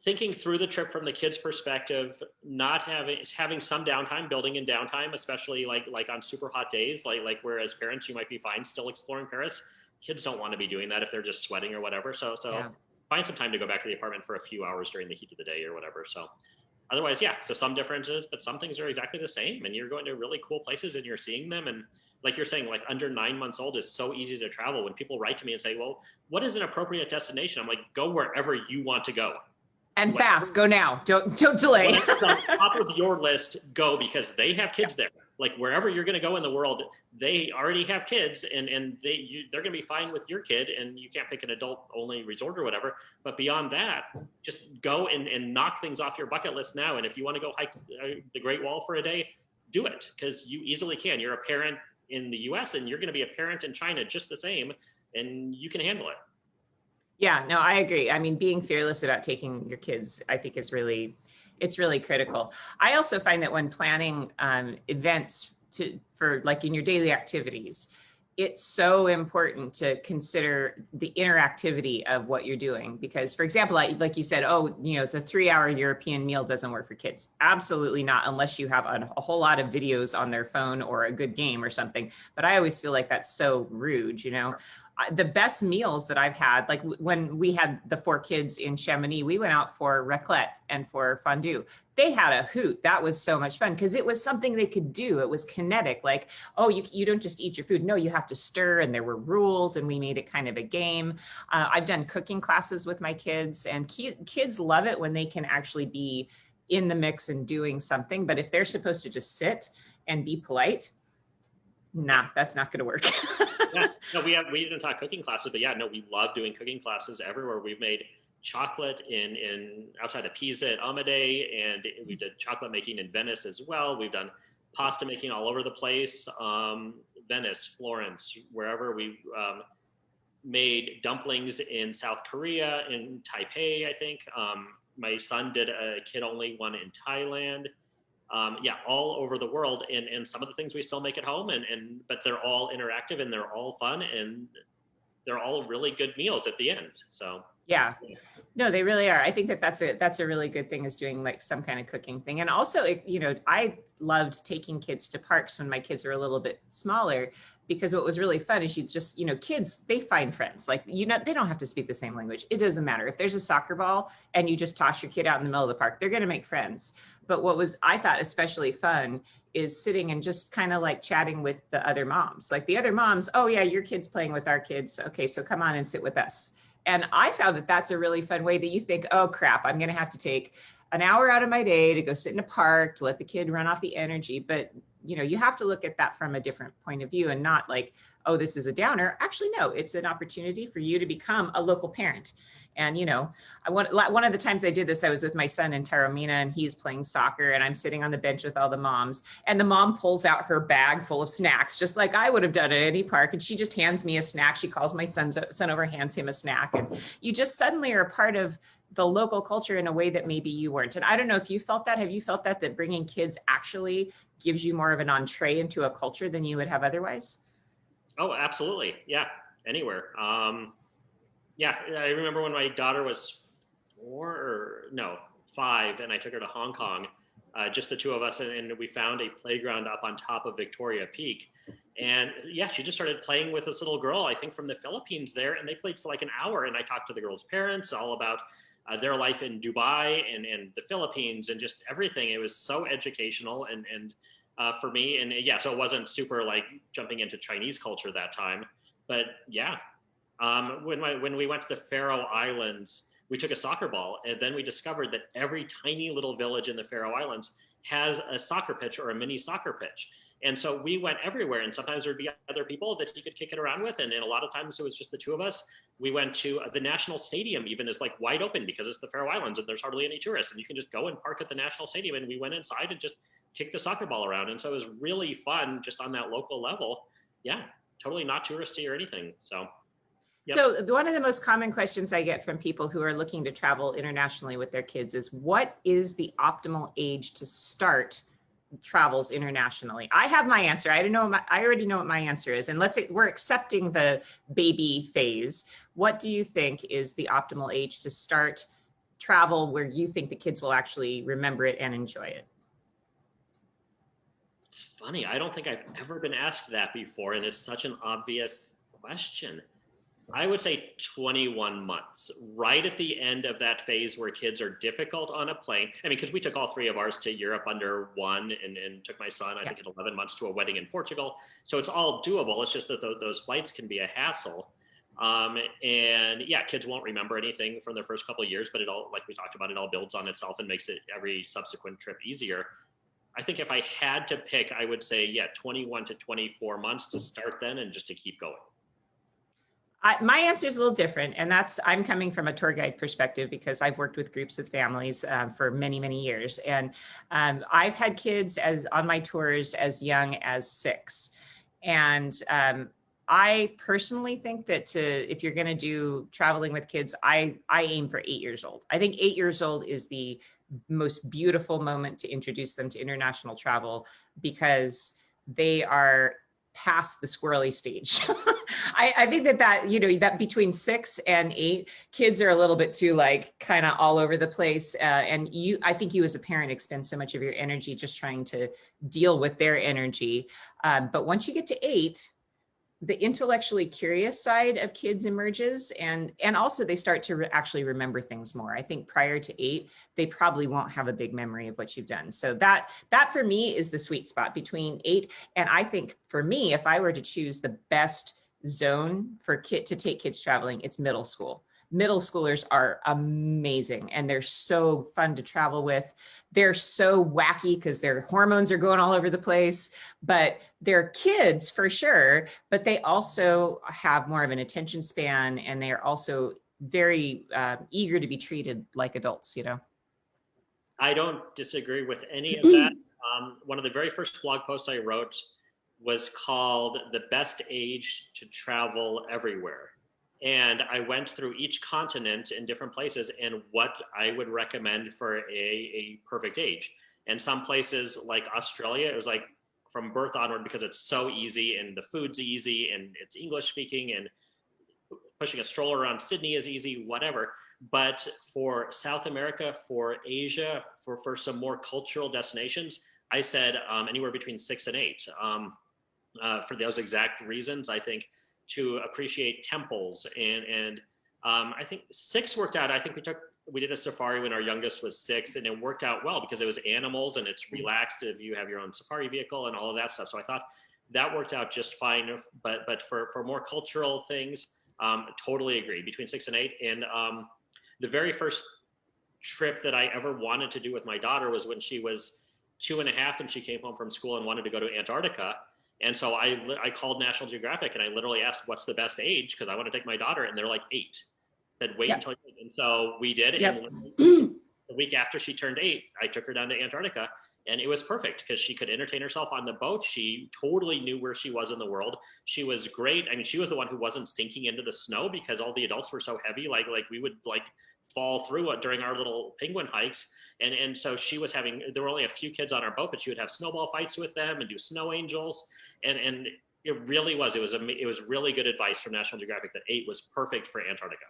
thinking through the trip from the kid's perspective, not having some downtime, building in downtime, especially like on super hot days, like where as parents you might be fine still exploring Paris. Kids don't want to be doing that if they're just sweating or whatever. So yeah. Find some time to go back to the apartment for a few hours during the heat of the day or whatever. So otherwise, yeah, so some differences, but some things are exactly the same, and you're going to really cool places and you're seeing them. And like you're saying, like under 9 months old is so easy to travel. When people write to me and say, well, what is an appropriate destination? I'm like, go wherever you want to go. And fast, go now. Don't delay. Whatever's on top of your list, go, because they have kids there. Like wherever you're going to go in the world, they already have kids, and they're going to be fine with your kid, and you can't pick an adult only resort or whatever. But beyond that, just go and knock things off your bucket list now. And if you want to go hike the Great Wall for a day, do it, because you easily can. You're a parent in the US and you're going to be a parent in China just the same, and you can handle it. Yeah, no, I agree. I mean, being fearless about taking your kids, I think it's really critical. I also find that when planning events for like in your daily activities, it's so important to consider the interactivity of what you're doing. Because, for example, like you said, oh, the 3-hour European meal doesn't work for kids. Absolutely not, unless you have a whole lot of videos on their phone or a good game or something. But I always feel like that's so rude, The best meals that I've had, like when we had the 4 kids in Chamonix, we went out for raclette and for fondue. They had a hoot. That was so much fun because it was something they could do. It was kinetic. Like, oh, you don't just eat your food. No, you have to stir, and there were rules, and we made it kind of a game. I've done cooking classes with my kids, and kids love it when they can actually be in the mix and doing something. But if they're supposed to just sit and be polite, nah, that's not going to work. Yeah, no, we didn't talk cooking classes, but yeah, no, we love doing cooking classes everywhere. We've made chocolate in outside of Pisa at Amadei, and we did chocolate making in Venice as well. We've done pasta making all over the place, Venice, Florence, wherever. We made dumplings in South Korea, in Taipei, I think. My son did a kid-only one in Thailand. Yeah, all over the world, and some of the things we still make at home, but they're all interactive and they're all fun and they're all really good meals at the end. So yeah, no, they really are. I think that's a really good thing, is doing like some kind of cooking thing. And also, I loved taking kids to parks when my kids were a little bit smaller, because what was really fun is you just, kids, they find friends. Like, they don't have to speak the same language. It doesn't matter. If there's a soccer ball and you just toss your kid out in the middle of the park, they're going to make friends. But what was, I thought, especially fun is sitting and just kind of like chatting with the other moms. Like the other moms, oh yeah, your kid's playing with our kids. Okay, so come on and sit with us. And I found that that's a really fun way that you think, oh crap, I'm going to have to take an hour out of my day to go sit in a park to let the kid run off the energy. But, you have to look at that from a different point of view, and not like, oh, this is a downer. Actually, no, it's an opportunity for you to become a local parent. And, one of the times I did this, I was with my son in Taormina, and he's playing soccer, and I'm sitting on the bench with all the moms, and the mom pulls out her bag full of snacks, just like I would have done at any park. And she just hands me a snack. She calls my son over, hands him a snack. And you just suddenly are a part of the local culture in a way that maybe you weren't. And I don't know if you felt that. Have you felt that bringing kids actually gives you more of an entree into a culture than you would have otherwise? Oh, absolutely. Yeah. Anywhere. Yeah. I remember when my daughter was 5, and I took her to Hong Kong, just the two of us. And we found a playground up on top of Victoria Peak. And yeah, she just started playing with this little girl, I think from the Philippines there. And they played for like an hour. And I talked to the girl's parents all about their life in Dubai and the Philippines and just everything. It was so educational and for me. And yeah, so it wasn't super like jumping into Chinese culture that time, but yeah. When we went to the Faroe Islands, we took a soccer ball, and then we discovered that every tiny little village in the Faroe Islands has a soccer pitch or a mini soccer pitch. And so we went everywhere, and sometimes there'd be other people that he could kick it around with, and a lot of times it was just the two of us. We went to the National Stadium, even is like wide open because it's the Faroe Islands and there's hardly any tourists, and you can just go and park at the National Stadium. And we went inside and just kicked the soccer ball around, and so it was really fun just on that local level. Yeah, totally not touristy or anything. So. Yep. So one of the most common questions I get from people who are looking to travel internationally with their kids is, what is the optimal age to start travels internationally? I have my answer. I already know what my answer is. And we're accepting the baby phase. What do you think is the optimal age to start travel where you think the kids will actually remember it and enjoy it? It's funny. I don't think I've ever been asked that before. And it's such an obvious question. I would say 21 months, right at the end of that phase where kids are difficult on a plane. I mean, because we took all three of ours to Europe under one and took my son, I think at 11 months to a wedding in Portugal. So it's all doable. It's just that those flights can be a hassle. And yeah, kids won't remember anything from their first couple of years, but it all, like we talked about, it all builds on itself and makes it every subsequent trip easier. I think if I had to pick, I would say, yeah, 21 to 24 months to start then and just to keep going. My answer is a little different, and I'm coming from a tour guide perspective because I've worked with groups of families for many, many years. And I've had kids on my tours as young as 6. And I personally think that if you're going to do traveling with kids, I aim for 8 years old. I think 8 years old is the most beautiful moment to introduce them to international travel because they are past the squirrely stage. I think that between 6 and 8, kids are a little bit too kind of all over the place. And I think you as a parent expend so much of your energy just trying to deal with their energy. But once you get to 8, the intellectually curious side of kids emerges, and also they start to actually remember things more. I think prior to 8, they probably won't have a big memory of what you've done. So that for me is the sweet spot between 8. And I think for me, if I were to choose the best zone to take kids traveling, it's middle school. Middle schoolers are amazing and they're so fun to travel with. They're so wacky because their hormones are going all over the place, but they're kids for sure, but they also have more of an attention span and they are also very eager to be treated like adults, I don't disagree with any of that. One of the very first blog posts I wrote was called "The Best Age to Travel Everywhere." And I went through each continent in different places and what I would recommend for a perfect age. And some places like Australia, it was like from birth onward because it's so easy and the food's easy and it's English speaking and pushing a stroller around Sydney is easy, whatever. But for South America, for Asia, for some more cultural destinations, I said anywhere between 6 and 8. For those exact reasons, I think to appreciate temples and I think 6 worked out. I think we did a safari when our youngest was 6 and it worked out well because it was animals and it's relaxed if you have your own safari vehicle and all of that stuff. So I thought that worked out just fine. But for more cultural things, totally agree between 6 and 8. And the very first trip that I ever wanted to do with my daughter was when she was 2.5 and she came home from school and wanted to go to Antarctica. And so I called National Geographic and I literally asked, what's the best age? Because I want to take my daughter. And they're like 8. I said, wait until you. And so we did. Yep. And the week after she turned 8, I took her down to Antarctica. And it was perfect because she could entertain herself on the boat. She totally knew where she was in the world. She was great. I mean, she was the one who wasn't sinking into the snow because all the adults were so heavy. Like we would fall through it during our little penguin hikes. And so she was there were only a few kids on our boat, but she would have snowball fights with them and do snow angels. And it really was really good advice from National Geographic that 8 was perfect for Antarctica.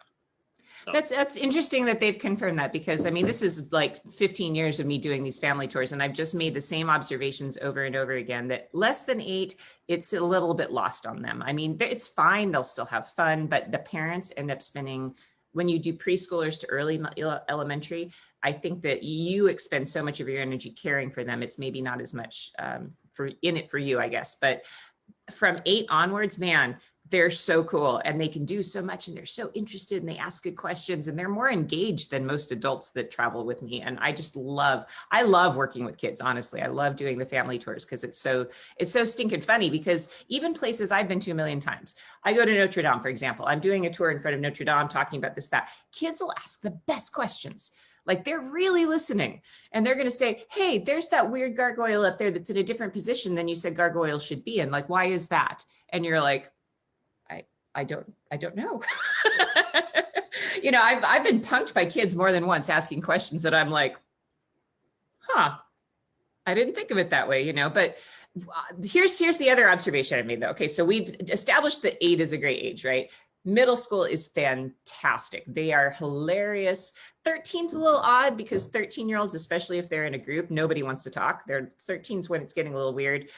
So. That's interesting that they've confirmed that because I mean, this is like 15 years of me doing these family tours and I've just made the same observations over and over again that less than 8, it's a little bit lost on them. I mean, it's fine. They'll still have fun, but the parents end up spending when you do preschoolers to early elementary, I think that you expend so much of your energy caring for them. It's maybe not as much in it for you, I guess. But from 8 onwards, man, they're so cool and they can do so much and they're so interested and they ask good questions and they're more engaged than most adults that travel with me. And I love working with kids. Honestly, I love doing the family tours because it's so stinking funny, because even places I've been to a million times, I go to Notre Dame, for example, I'm doing a tour in front of Notre Dame talking about this, that. Kids will ask the best questions. Like they're really listening and they're going to say, hey, there's that weird gargoyle up there that's in a different position than you said gargoyle should be in. Like, why is that? And you're like, I don't know. You know, I've been punked by kids more than once asking questions that I'm like, huh, I didn't think of it that way, you know. But here's the other observation I made though. Okay, so we've established that 8 is a great age, right? Middle school is fantastic. They are hilarious. 13's a little odd because 13-year-olds, especially if they're in a group, nobody wants to talk. 13's when it's getting a little weird.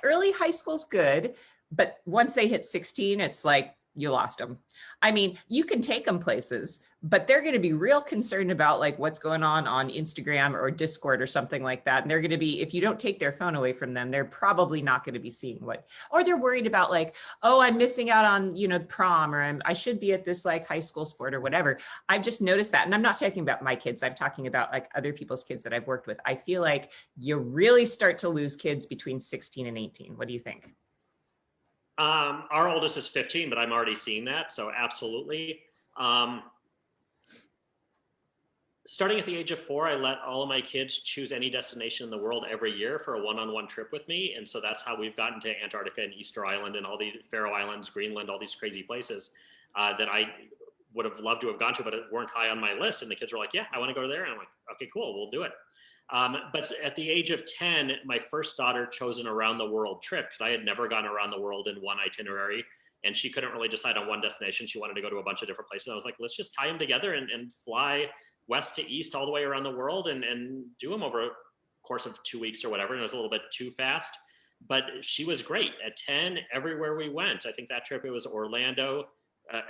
Early high school's good, but once they hit 16, it's like, you lost them. I mean, you can take them places, but they're going to be real concerned about like what's going on Instagram or Discord or something like that. And they're going to be, if you don't take their phone away from them, they're probably not going to be seeing or they're worried about like, oh, I'm missing out on, you know, prom, or I should be at this like high school sport or whatever. I've just noticed that. And I'm not talking about my kids. I'm talking about like other people's kids that I've worked with. I feel like you really start to lose kids between 16 and 18. What do you think? Our oldest is 15, but I'm already seeing that. So absolutely. Starting at the age of 4, I let all of my kids choose any destination in the world every year for a one-on-one trip with me. And so that's how we've gotten to Antarctica and Easter Island and all the Faroe Islands, Greenland, all these crazy places that I would have loved to have gone to, but it weren't high on my list. And the kids were like, yeah, I want to go there. And I'm like, okay, cool, we'll do it. But at the age of 10, my first daughter chose an around the world trip because I had never gone around the world in one itinerary, and she couldn't really decide on one destination. She wanted to go to a bunch of different places. I was like, let's just tie them together and fly west to east all the way around the world and do them over a course of 2 weeks or whatever. And it was a little bit too fast, but she was great. At 10, everywhere we went, I think that trip, it was Orlando,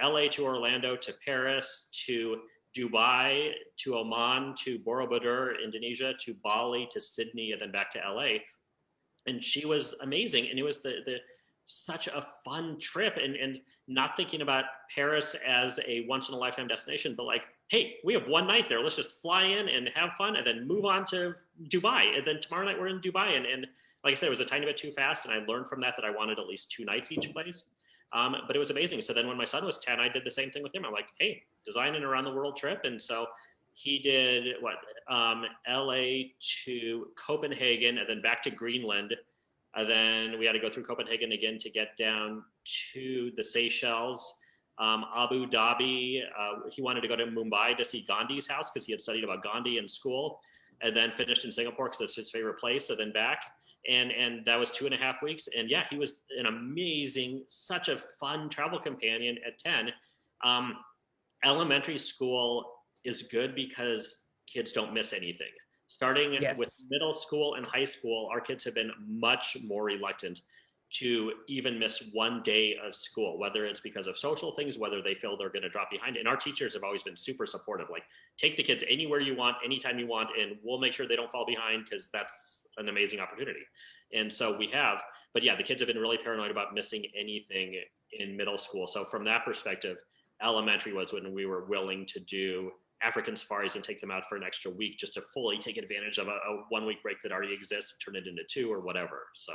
LA to Orlando to Paris to Dubai to Oman to Borobudur, Indonesia to Bali to Sydney and then back to LA. And she was amazing. And it was such a fun trip, and not thinking about Paris as a once in a lifetime destination, but like, hey, we have one night there. Let's just fly in and have fun and then move on to Dubai. And then tomorrow night we're in Dubai. And like I said, it was a tiny bit too fast. And I learned from that I wanted at least 2 nights each place. But it was amazing. So then when my son was 10, I did the same thing with him. I'm like, hey, design an around the world trip. And so he did LA to Copenhagen and then back to Greenland. And then we had to go through Copenhagen again to get down to the Seychelles, Abu Dhabi. He wanted to go to Mumbai to see Gandhi's house because he had studied about Gandhi in school, and then finished in Singapore because it's his favorite place, and then back. And that was 2.5 weeks. And yeah, he was an amazing, such a fun travel companion at 10. Elementary school is good because kids don't miss anything. Starting with middle school and high school, our kids have been much more reluctant to even miss one day of school, whether it's because of social things, whether they feel they're going to drop behind. And our teachers have always been super supportive, like take the kids anywhere you want, anytime you want, and we'll make sure they don't fall behind because that's an amazing opportunity. And so we have, but yeah, the kids have been really paranoid about missing anything in middle school. So from that perspective, elementary was when we were willing to do African safaris and take them out for an extra week just to fully take advantage of a 1 week break that already exists, turn it into 2 or whatever. So.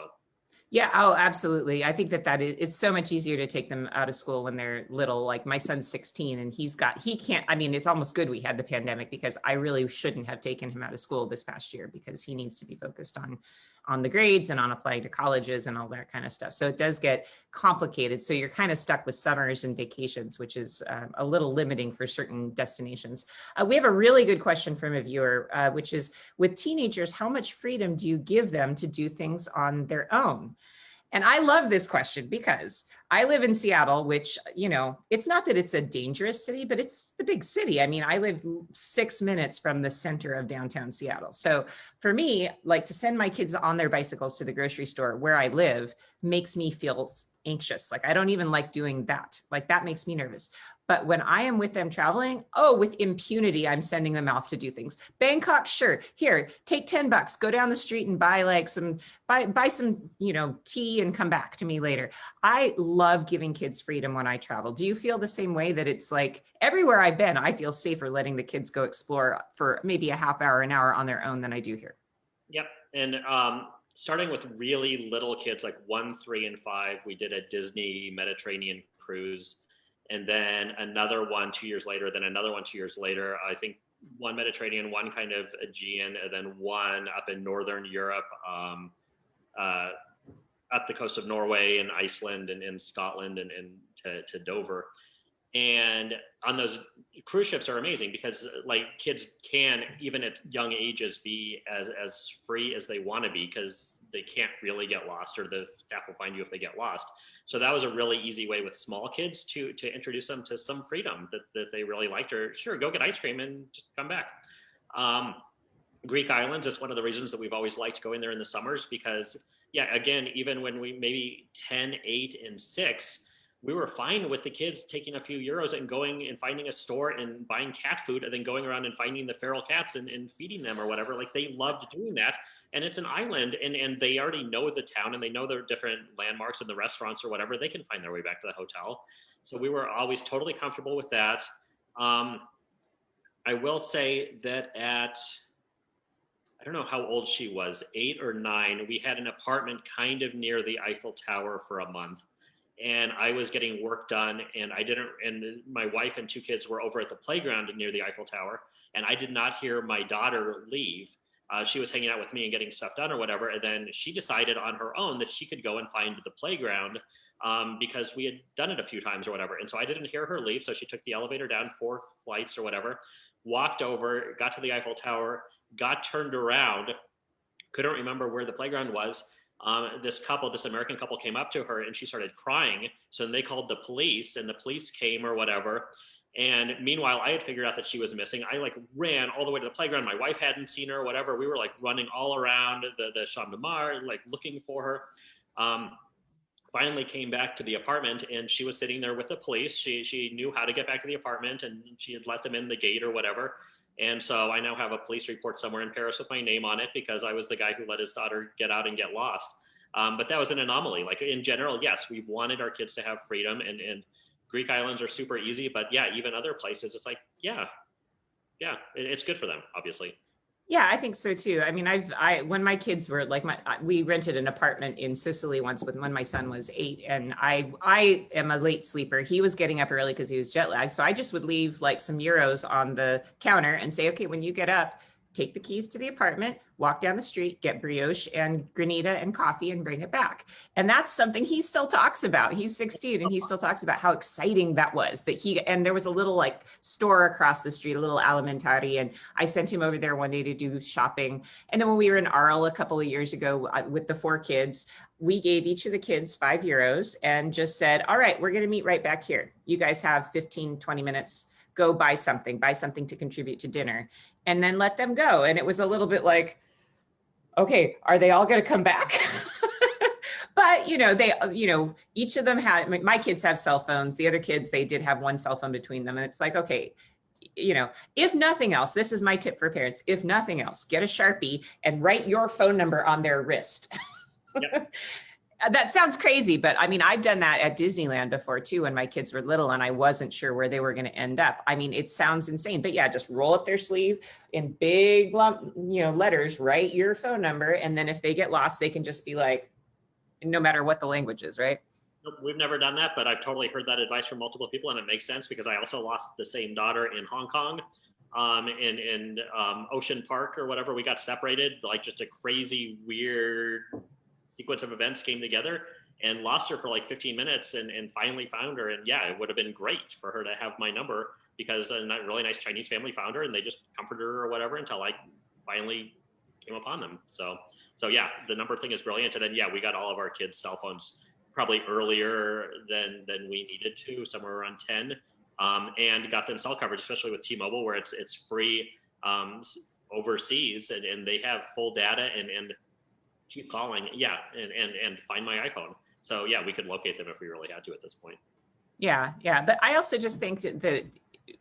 Yeah. Oh, absolutely. I think that it's so much easier to take them out of school when they're little. Like my son's 16 and he can't, I mean, it's almost good we had the pandemic because I really shouldn't have taken him out of school this past year because he needs to be focused on the grades and on applying to colleges and all that kind of stuff. So it does get complicated. So you're kind of stuck with summers and vacations, which is a little limiting for certain destinations. We have a really good question from a viewer, which is, with teenagers, how much freedom do you give them to do things on their own? And I love this question because I live in Seattle, which, you know, it's not that it's a dangerous city, but it's the big city. I mean, I live 6 minutes from the center of downtown Seattle. So for me, like to send my kids on their bicycles to the grocery store where I live makes me feel anxious. Like I don't even like doing that. Like that makes me nervous. But when I am with them traveling, oh, with impunity, I'm sending them off to do things. Bangkok, sure. Here, take $10, go down the street and buy like buy some, you know, tea and come back to me later. I love giving kids freedom when I travel. Do you feel the same way, that it's like everywhere I've been, I feel safer letting the kids go explore for maybe a half hour, an hour on their own than I do here? Yep. And starting with really little kids, like 1, 3, and 5, we did a Disney Mediterranean cruise. And then another one 2 years later, then another one 2 years later. I think one Mediterranean, one kind of Aegean, and then one up in Northern Europe, up the coast of Norway and Iceland and Scotland and to Dover. And on those cruise ships are amazing because like kids can, even at young ages, be as free as they want to be because they can't really get lost, or the staff will find you if they get lost. So that was a really easy way with small kids to introduce them to some freedom that they really liked, or sure, go get ice cream and just come back. Greek islands, it's one of the reasons that we've always liked going there in the summers because, yeah, again, even when we maybe 10, 8, and 6, we were fine with the kids taking a few euros and going and finding a store and buying cat food and then going around and finding the feral cats and feeding them or whatever. Like they loved doing that. And it's an island and they already know the town and they know their different landmarks and the restaurants or whatever. They can find their way back to the hotel. So we were always totally comfortable with that. I will say that at, I don't know how old she was, 8 or 9, we had an apartment kind of near the Eiffel Tower for a month. And I was getting work done and and my wife and 2 kids were over at the playground near the Eiffel Tower. And I did not hear my daughter leave. She was hanging out with me and getting stuff done or whatever. And then she decided on her own that she could go and find the playground because we had done it a few times or whatever. And so I didn't hear her leave. So she took the elevator down 4 flights or whatever, walked over, got to the Eiffel Tower, got turned around, couldn't remember where the playground was. This American couple came up to her and she started crying. So then they called the police and the police came or whatever. And meanwhile, I had figured out that she was missing. I like ran all the way to the playground. My wife hadn't seen her or whatever. We were like running all around the Champ de Mars, like looking for her. Finally came back to the apartment and she was sitting there with the police. She knew how to get back to the apartment and she had let them in the gate or whatever. And so I now have a police report somewhere in Paris with my name on it because I was the guy who let his daughter get out and get lost. But that was an anomaly. Like in general, yes, we've wanted our kids to have freedom and Greek islands are super easy, but yeah, even other places, it's like, yeah, it's good for them, obviously. Yeah, I think so too. I mean, when my kids were like we rented an apartment in Sicily once when my son was 8, and I am a late sleeper. He was getting up early because he was jet lagged. So I just would leave like some euros on the counter and say, okay, when you get up, take the keys to the apartment, walk down the street, get brioche and granita and coffee and bring it back. And that's something he still talks about. He's 16 and he still talks about how exciting that was, and there was a little like store across the street, a little alimentari. And I sent him over there one day to do shopping. And then when we were in Arles a couple of years ago with the 4 kids, we gave each of the kids 5 euros and just said, all right, we're going to meet right back here. You guys have 15, 20 minutes. Go buy something to contribute to dinner, and then let them go. And it was a little bit like, okay, are they all going to come back? But, each of them my kids have cell phones. The other kids, they did have one cell phone between them. And it's like, okay, if nothing else, this is my tip for parents. If nothing else, get a Sharpie and write your phone number on their wrist. Yep. That sounds crazy, but I mean, I've done that at Disneyland before too, when my kids were little and I wasn't sure where they were going to end up. I mean, it sounds insane, but yeah, just roll up their sleeve in big, letters, write your phone number. And then if they get lost, they can just be like, no matter what the language is, right? Nope, we've never done that, but I've totally heard that advice from multiple people and it makes sense because I also lost the same daughter in Hong Kong. In Ocean Park or whatever, we got separated, like just a crazy, weird sequence of events came together and lost her for like 15 minutes and finally found her. And yeah, it would have been great for her to have my number because a really nice Chinese family found her and they just comforted her or whatever until I finally came upon them. So yeah, the number thing is brilliant. And then, yeah, we got all of our kids' cell phones probably earlier than we needed to, somewhere around 10, and got them cell coverage, especially with T-Mobile, where it's free overseas, and they have full data and keep calling, and find my iPhone. So yeah, we could locate them if we really had to at this point. Yeah, yeah. But I also just think that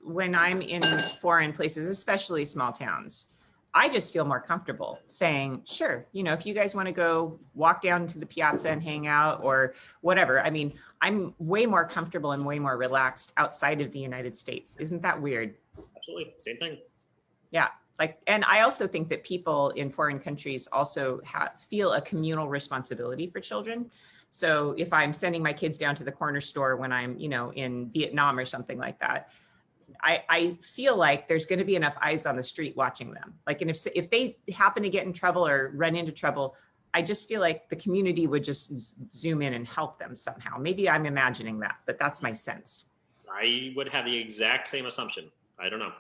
when I'm in foreign places, especially small towns, I just feel more comfortable saying, sure, if you guys want to go walk down to the piazza and hang out or whatever. I mean, I'm way more comfortable and way more relaxed outside of the United States. Isn't that weird? Absolutely, same thing. Yeah. And I also think that people in foreign countries also feel a communal responsibility for children. So if I'm sending my kids down to the corner store when I'm, in Vietnam or something like that, I feel like there's going to be enough eyes on the street watching them. Like, and if they happen to get in trouble or run into trouble, I just feel like the community would just zoom in and help them somehow. Maybe I'm imagining that, but that's my sense. I would have the exact same assumption. I don't know.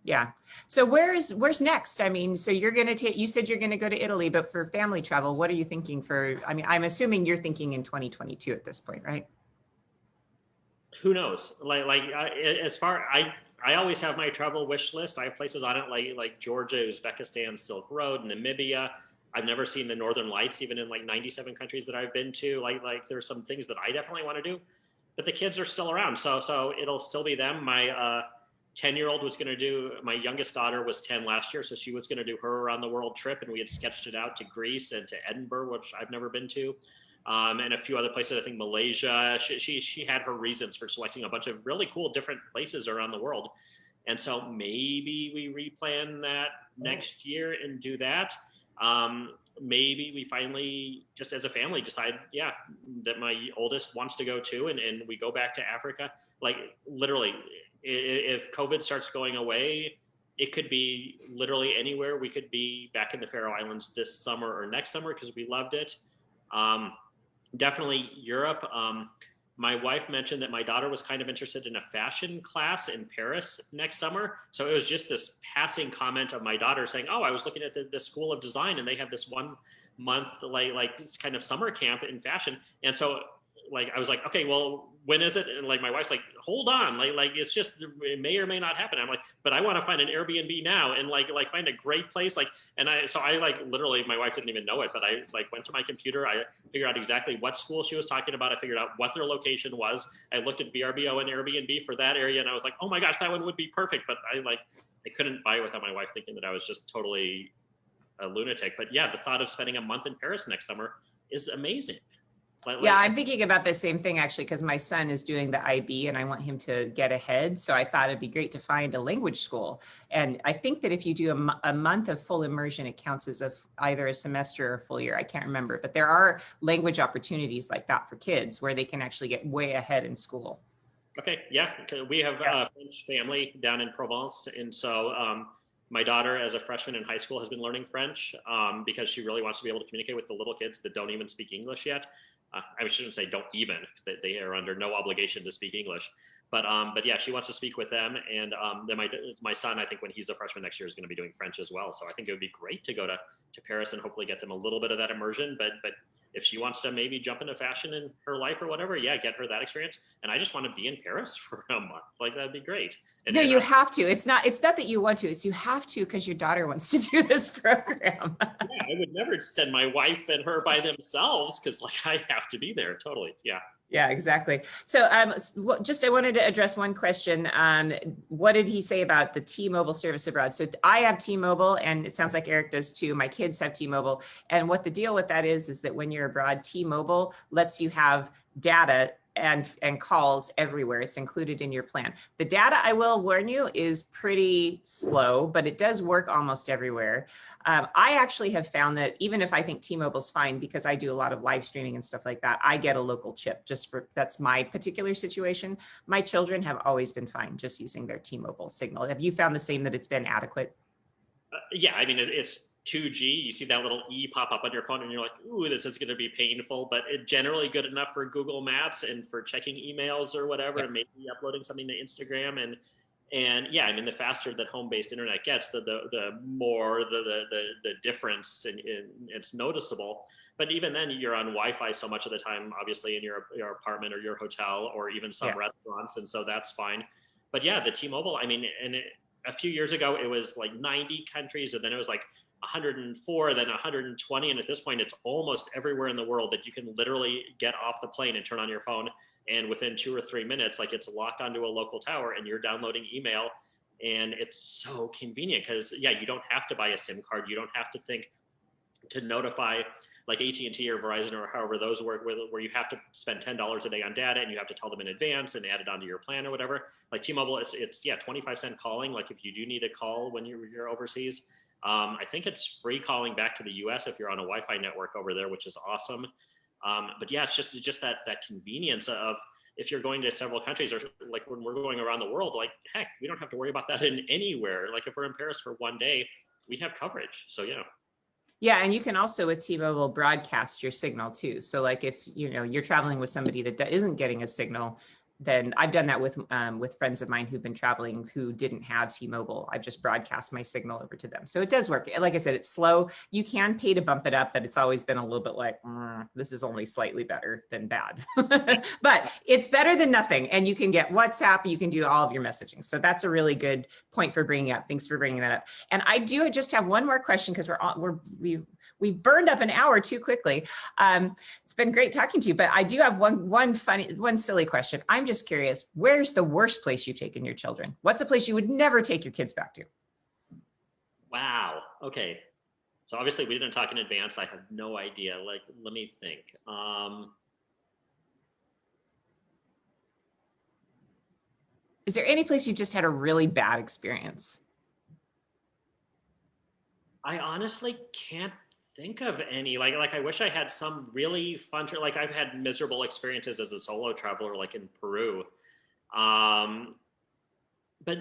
Yeah. So where's next? I mean, so you're going to you said you're going to go to Italy, but for family travel, what are you thinking for, I mean, I'm assuming you're thinking in 2022 at this point, right? Who knows? As far, I always have my travel wish list. I have places on it like Georgia, Uzbekistan, Silk Road, Namibia. I've never seen the Northern Lights, even in like 97 countries that I've been to. Like there's some things that I definitely want to do, but the kids are still around. So it'll still be them. My 10-year-old was going to do, my youngest daughter was 10 last year. So she was going to do her around the world trip, and we had sketched it out to Greece and to Edinburgh, which I've never been to. And a few other places, I think Malaysia. She had her reasons for selecting a bunch of really cool different places around the world. And so maybe we replan that next year and do that. Maybe we finally, just as a family, decide, that my oldest wants to go too, and we go back to Africa. Like literally, if COVID starts going away, it could be literally anywhere. We could be back in the Faroe Islands this summer or next summer because we loved it. Definitely Europe. My wife mentioned that my daughter was kind of interested in a fashion class in Paris next summer. So it was just this passing comment of my daughter saying, "Oh, I was looking at the School of Design, and they have this 1 month like this kind of summer camp in fashion." And so I was like, "Okay, well, when is it?" And my wife's like, "Hold on, like it's just, it may or may not happen." I'm like, "But I want to find an Airbnb now and like find a great place." And I literally, my wife didn't even know it, but I went to my computer. I figured out exactly what school she was talking about. I figured out what their location was. I looked at VRBO and Airbnb for that area, and I was like, "Oh my gosh, that one would be perfect." But I couldn't buy it without my wife thinking that I was just totally a lunatic. But yeah, the thought of spending a month in Paris next summer is amazing. Yeah, I'm thinking about the same thing actually, because my son is doing the IB and I want him to get ahead. So I thought it'd be great to find a language school. And I think that if you do a month of full immersion, it counts as either a semester or a full year. I can't remember, but there are language opportunities like that for kids where they can actually get way ahead in school. Okay, yeah, we have a French family down in Provence. And so my daughter, as a freshman in high school, has been learning French because she really wants to be able to communicate with the little kids that don't even speak English yet. I shouldn't say don't even, because they are under no obligation to speak English. But yeah, she wants to speak with them. And then my son, I think when he's a freshman next year, is going to be doing French as well. So I think it would be great to go to Paris and hopefully get them a little bit of that immersion. But if she wants to maybe jump into fashion in her life or whatever, yeah, get her that experience. And I just want to be in Paris for a month. That'd be great. No, you have to. It's not that you want to, it's you have to because your daughter wants to do this program. Yeah, I would never send my wife and her by themselves because I have to be there. Totally. Yeah. Yeah, exactly. So I wanted to address one question. What did he say about the T-Mobile service abroad? So I have T-Mobile, and it sounds like Eric does too. My kids have T-Mobile. And what the deal with that is that when you're abroad, T-Mobile lets you have data and calls everywhere. It's included in your plan. The data, I will warn you, is pretty slow, but it does work almost everywhere. I actually have found that even if I think T-Mobile's fine, because I do a lot of live streaming and stuff like that, I get a local chip that's my particular situation. My children have always been fine just using their T-Mobile signal. Have you found the same, that it's been adequate? Yeah, I mean, it's 2G. You see that little E pop up on your phone and you're like, ooh, this is going to be painful, but it's generally good enough for Google Maps and for checking emails or whatever, and maybe uploading something to Instagram. And yeah, I mean, the faster that home-based internet gets, the more the difference, and it's noticeable. but even then you're on Wi-Fi so much of the time, obviously in your apartment or your hotel or even some restaurants. And so that's fine. But yeah, the T-Mobile, I mean, a few years ago, it was like 90 countries, and then it was like 104, then 120. And at this point, it's almost everywhere in the world that you can literally get off the plane and turn on your phone. And within 2 or 3 minutes, like it's locked onto a local tower and you're downloading email. And it's so convenient because, yeah, you don't have to buy a SIM card. You don't have to think to notify like AT&T or Verizon or however those work, where you have to spend $10 a day on data and you have to tell them in advance and add it onto your plan or whatever. Like T-Mobile, it's 25-cent calling. Like if you do need a call when you're overseas, I think it's free calling back to the US if you're on a Wi-Fi network over there, which is awesome. But yeah, it's just that convenience of, if you're going to several countries, or like when we're going around the world, like heck, we don't have to worry about that in anywhere. Like if we're in Paris for one day, we have coverage. So yeah. Yeah, and you can also with T-Mobile broadcast your signal too. So like if you're traveling with somebody that isn't getting a signal, then I've done that with friends of mine who've been traveling who didn't have T-Mobile. I've just broadcast my signal over to them. So it does work. Like I said, it's slow. You can pay to bump it up, but it's always been a little bit like, this is only slightly better than bad. But it's better than nothing. And you can get WhatsApp, you can do all of your messaging. So that's a really good point for bringing up. Thanks for bringing that up. And I just have one more question because we've burned up an hour too quickly. It's been great talking to you, but I do have one silly question. I'm just curious, where's the worst place you've taken your children? What's a place you would never take your kids back to? Wow. Okay. So obviously we didn't talk in advance. I have no idea. Like, let me think. Is there any place you just had a really bad experience? I honestly can't think of any. Like I wish I had some really fun trip. Like I've had miserable experiences as a solo traveler, like in Peru. But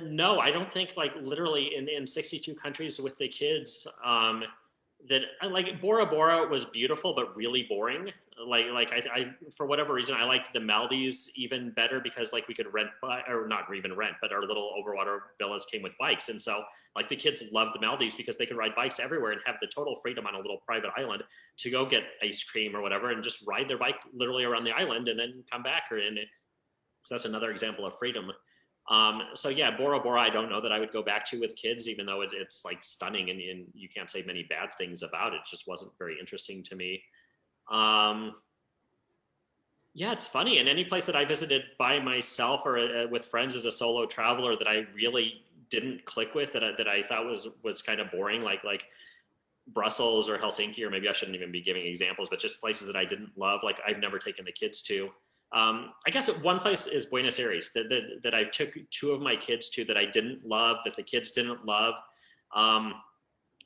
no, I don't think, like literally in 62 countries with the kids, that like Bora Bora was beautiful but really boring. Like I for whatever reason I liked the Maldives even better because like we could rent or not even rent, but our little overwater villas came with bikes, and so like the kids loved the Maldives because they could ride bikes everywhere and have the total freedom on a little private island to go get ice cream or whatever and just ride their bike literally around the island and then come back. So that's another example of freedom. So yeah, Bora Bora, I don't know that I would go back to with kids, even though it's like stunning and you can't say many bad things about it. It just wasn't very interesting to me. Yeah, it's funny. And any place that I visited by myself or with friends as a solo traveler that I really didn't click with, that I thought was kind of boring, like Brussels or Helsinki, or maybe I shouldn't even be giving examples, but just places that I didn't love, like I've never taken the kids to. I guess one place is Buenos Aires that I took two of my kids to that I didn't love, that the kids didn't love.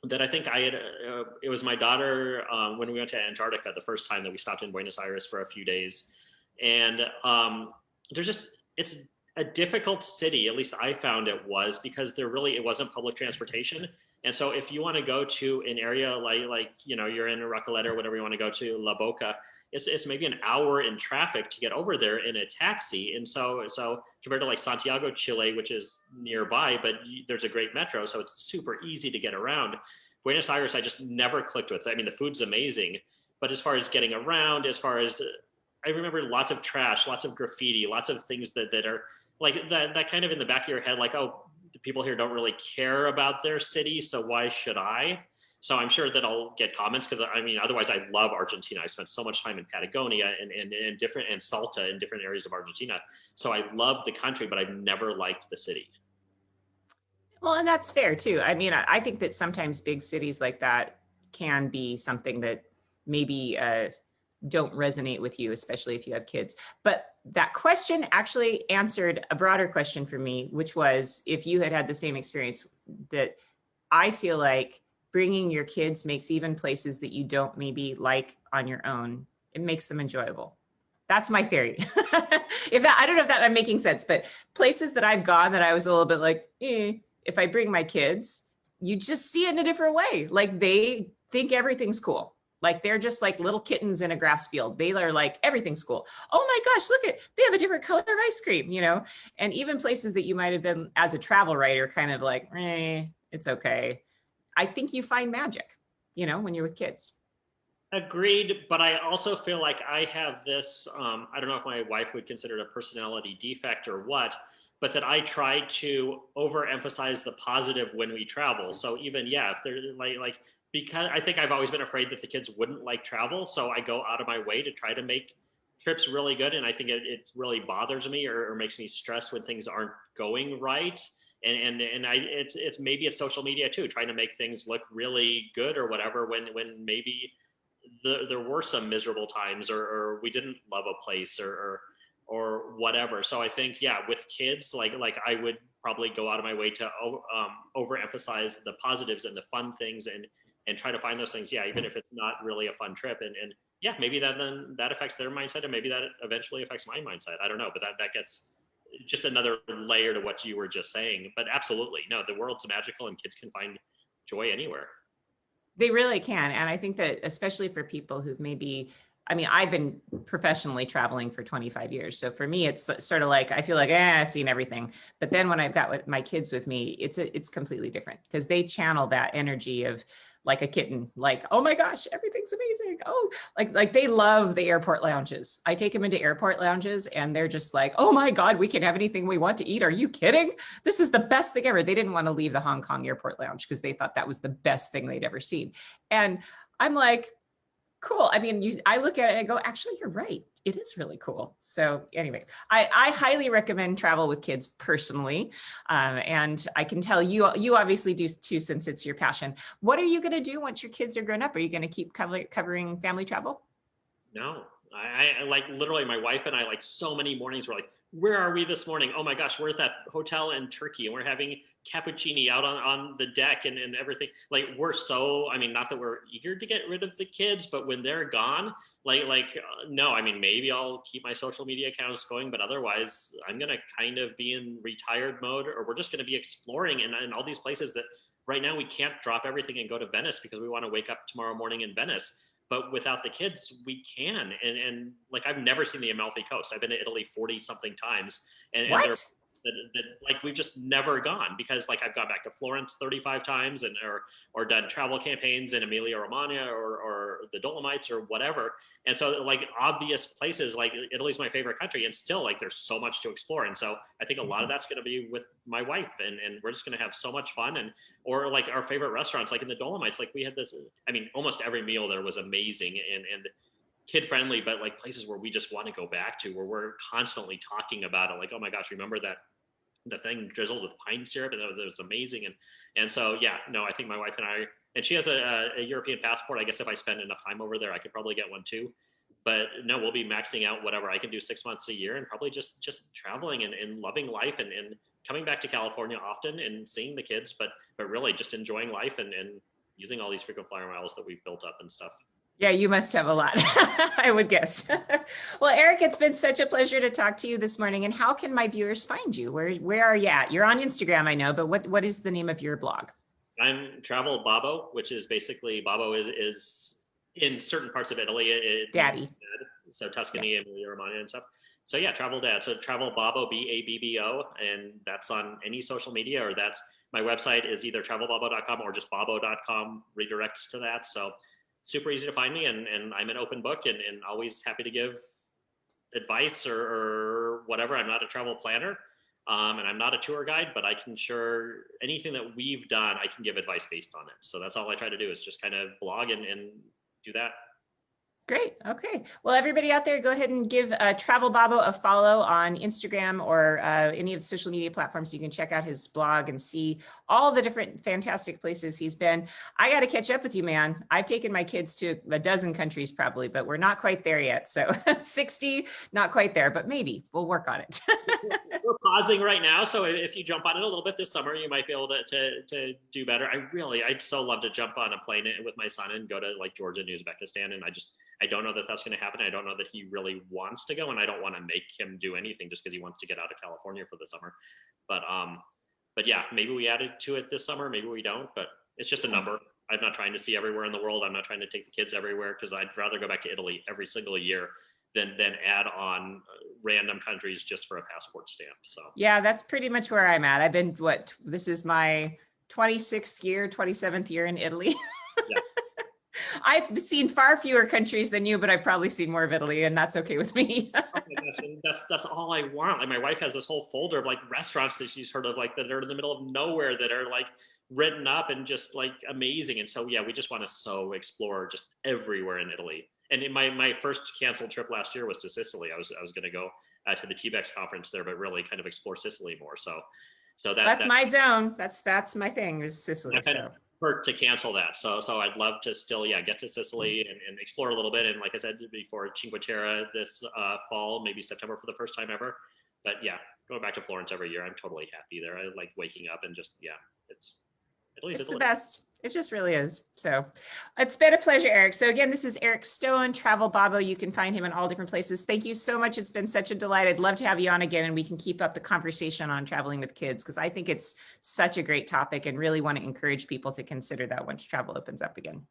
That I think it was my daughter when we went to Antarctica the first time that we stopped in Buenos Aires for a few days. And it's a difficult city, at least I found it was, because it wasn't public transportation. And so if you want to go to an area like you're in Recoleta or whatever you want to go to, La Boca, it's maybe an hour in traffic to get over there in a taxi. And so compared to like Santiago, Chile, which is nearby, but there's a great metro, so it's super easy to get around. Buenos Aires, I just never clicked with. I mean, the food's amazing, but as far as getting around, I remember lots of trash, lots of graffiti, lots of things that are like that kind of in the back of your head, like, oh, the people here don't really care about their city, so why should I? So I'm sure that I'll get comments because I mean, otherwise I love Argentina. I spent so much time in Patagonia and Salta in different areas of Argentina. So I love the country, but I've never liked the city. Well, and that's fair too. I mean, I think that sometimes big cities like that can be something that maybe don't resonate with you, especially if you have kids. But that question actually answered a broader question for me, which was if you had the same experience, that I feel like bringing your kids makes even places that you don't maybe like on your own, it makes them enjoyable. That's my theory. I don't know if that I'm making sense, but places that I've gone that I was a little bit like, if I bring my kids, you just see it in a different way. Like they think everything's cool. Like they're just like little kittens in a grass field. They are like, everything's cool. Oh my gosh, they have a different color of ice cream, And even places that you might have been as a travel writer kind of like, it's okay. I think you find magic, when you're with kids. Agreed, but I also feel like I have this, I don't know if my wife would consider it a personality defect or what, but that I try to overemphasize the positive when we travel. So even, yeah, if they're because I think I've always been afraid that the kids wouldn't like travel. So I go out of my way to try to make trips really good. And I think it really bothers me or makes me stressed when things aren't going right. It's maybe it's social media too, trying to make things look really good or whatever when maybe there were some miserable times or we didn't love a place or whatever. So I think, yeah, with kids, like I would probably go out of my way to overemphasize the positives and the fun things and try to find those things. Yeah, even if it's not really a fun trip. And yeah, maybe then that affects their mindset, and maybe that eventually affects my mindset. I don't know, but that gets just another layer to what you were just saying. But absolutely, no, the world's magical, and kids can find joy anywhere. They really can. And I think that especially for people who maybe, I mean, I've been professionally traveling for 25 years. So for me, it's sort of like, I feel like, I've seen everything. But then when I've got with my kids with me, it's completely different because they channel that energy of like a kitten, like, oh my gosh, everything's amazing. Oh, like they love the airport lounges. I take them into airport lounges and they're just like, oh my God, we can have anything we want to eat. Are you kidding? This is the best thing ever. They didn't want to leave the Hong Kong airport lounge because they thought that was the best thing they'd ever seen. And I'm like, cool. I mean, I look at it and I go, actually, you're right. It is really cool. So anyway, I highly recommend travel with kids personally. And I can tell you obviously do too, since it's your passion. What are you going to do once your kids are grown up? Are you going to keep covering family travel? No, I like literally my wife and I like so many mornings we're like, where are we this morning? Oh my gosh, we're at that hotel in Turkey and we're having cappuccini out on the deck and everything. Like we're so, I mean, not that we're eager to get rid of the kids, but when they're gone, no, I mean, maybe I'll keep my social media accounts going, but otherwise I'm going to kind of be in retired mode, or we're just going to be exploring in all these places that right now we can't drop everything and go to Venice because we want to wake up tomorrow morning in Venice. But without the kids, we can. And like, I've never seen the Amalfi Coast. I've been to Italy 40 something times, and they're What? like, we've just never gone because like I've gone back to Florence 35 times or done travel campaigns in Emilia Romagna or the Dolomites or whatever. And so like obvious places, like Italy's my favorite country, and still like there's so much to explore. And so I think a lot of that's going to be with my wife, and we're just going to have so much fun. And or like our favorite restaurants, like in the Dolomites, like we had this, I mean, almost every meal there was amazing and kid friendly, but like places where we just want to go back to, where we're constantly talking about it. Like, oh my gosh, remember that the thing drizzled with pine syrup, and that was amazing. And so yeah, no, I think my wife and I, and she has a European passport. I guess if I spend enough time over there, I could probably get one too. But no, we'll be maxing out whatever I can do 6 months a year, and probably just traveling and loving life and coming back to California often and seeing the kids, but really just enjoying life and using all these frequent flyer miles that we've built up and stuff. Yeah, you must have a lot, I would guess. Well, Eric, it's been such a pleasure to talk to you this morning. And how can my viewers find you? Where are you at? You're on Instagram, I know, but what is the name of your blog? I'm Travel Babbo, which is basically Babbo is in certain parts of Italy. It's Daddy. So Tuscany, yeah. Emilia Romagna and stuff. So yeah, Travel Dad. So Travel Babbo, Babbo, and that's on any social media, or that's my website is either travelbabbo.com or just babbo.com redirects to that. So super easy to find me, and I'm an open book and always happy to give advice or whatever. I'm not a travel planner, and I'm not a tour guide, but I can share anything that we've done. I can give advice based on it. So that's all I try to do is just kind of blog and do that. Great. Okay. Well, everybody out there, go ahead and give Travel Babbo a follow on Instagram or any of the social media platforms. You can check out his blog and see all the different fantastic places he's been. I got to catch up with you, man. I've taken my kids to a dozen countries probably, but we're not quite there yet. So 60, not quite there, but maybe we'll work on it. We're pausing right now. So if you jump on it a little bit this summer, you might be able to do better. I'd so love to jump on a plane with my son and go to like Georgia and Uzbekistan. And I don't know that that's going to happen. I don't know that he really wants to go, and I don't want to make him do anything just because he wants to get out of California for the summer. But yeah, maybe we add it to it this summer. Maybe we don't, but it's just a number. I'm not trying to see everywhere in the world. I'm not trying to take the kids everywhere because I'd rather go back to Italy every single year than add on random countries just for a passport stamp. So yeah, that's pretty much where I'm at. I've been, this is my 26th year, 27th year in Italy. Yeah. I've seen far fewer countries than you, but I've probably seen more of Italy, and that's okay with me. Oh my gosh, and that's all I want. Like my wife has this whole folder of like restaurants that she's heard of, like that are in the middle of nowhere, that are like written up and just like amazing. And so yeah, we just want to so explore just everywhere in Italy. And in my first canceled trip last year was to Sicily. I was going to go to the TBEX conference there, but really kind of explore Sicily more. So That's my zone. That's my thing is Sicily. So hurt to cancel that. So I'd love to still, get to Sicily and explore a little bit. And like I said before, Cinque Terre this fall, maybe September for the first time ever. But yeah, going back to Florence every year, I'm totally happy there. I like waking up and just, it's the best. It just really is. So it's been a pleasure, Eric. So again, this is Eric Stoen, Travel Babo. You can find him in all different places. Thank you so much. It's been such a delight. I'd love to have you on again, and we can keep up the conversation on traveling with kids, because I think it's such a great topic and really want to encourage people to consider that once travel opens up again.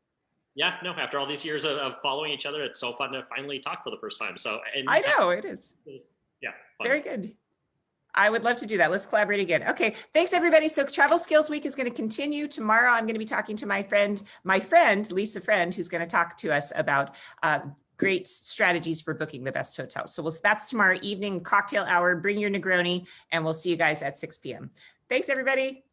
Yeah, no, after all these years of following each other, it's so fun to finally talk for the first time. So I know it is. Yeah. Fun. Very good. I would love to do that. Let's collaborate again. Okay, thanks everybody. So Travel Skills Week is going to continue. Tomorrow I'm going to be talking to my friend Lisa Friend, who's going to talk to us about great strategies for booking the best hotels. So that's tomorrow evening, cocktail hour. Bring your Negroni, and we'll see you guys at 6 p.m. Thanks everybody.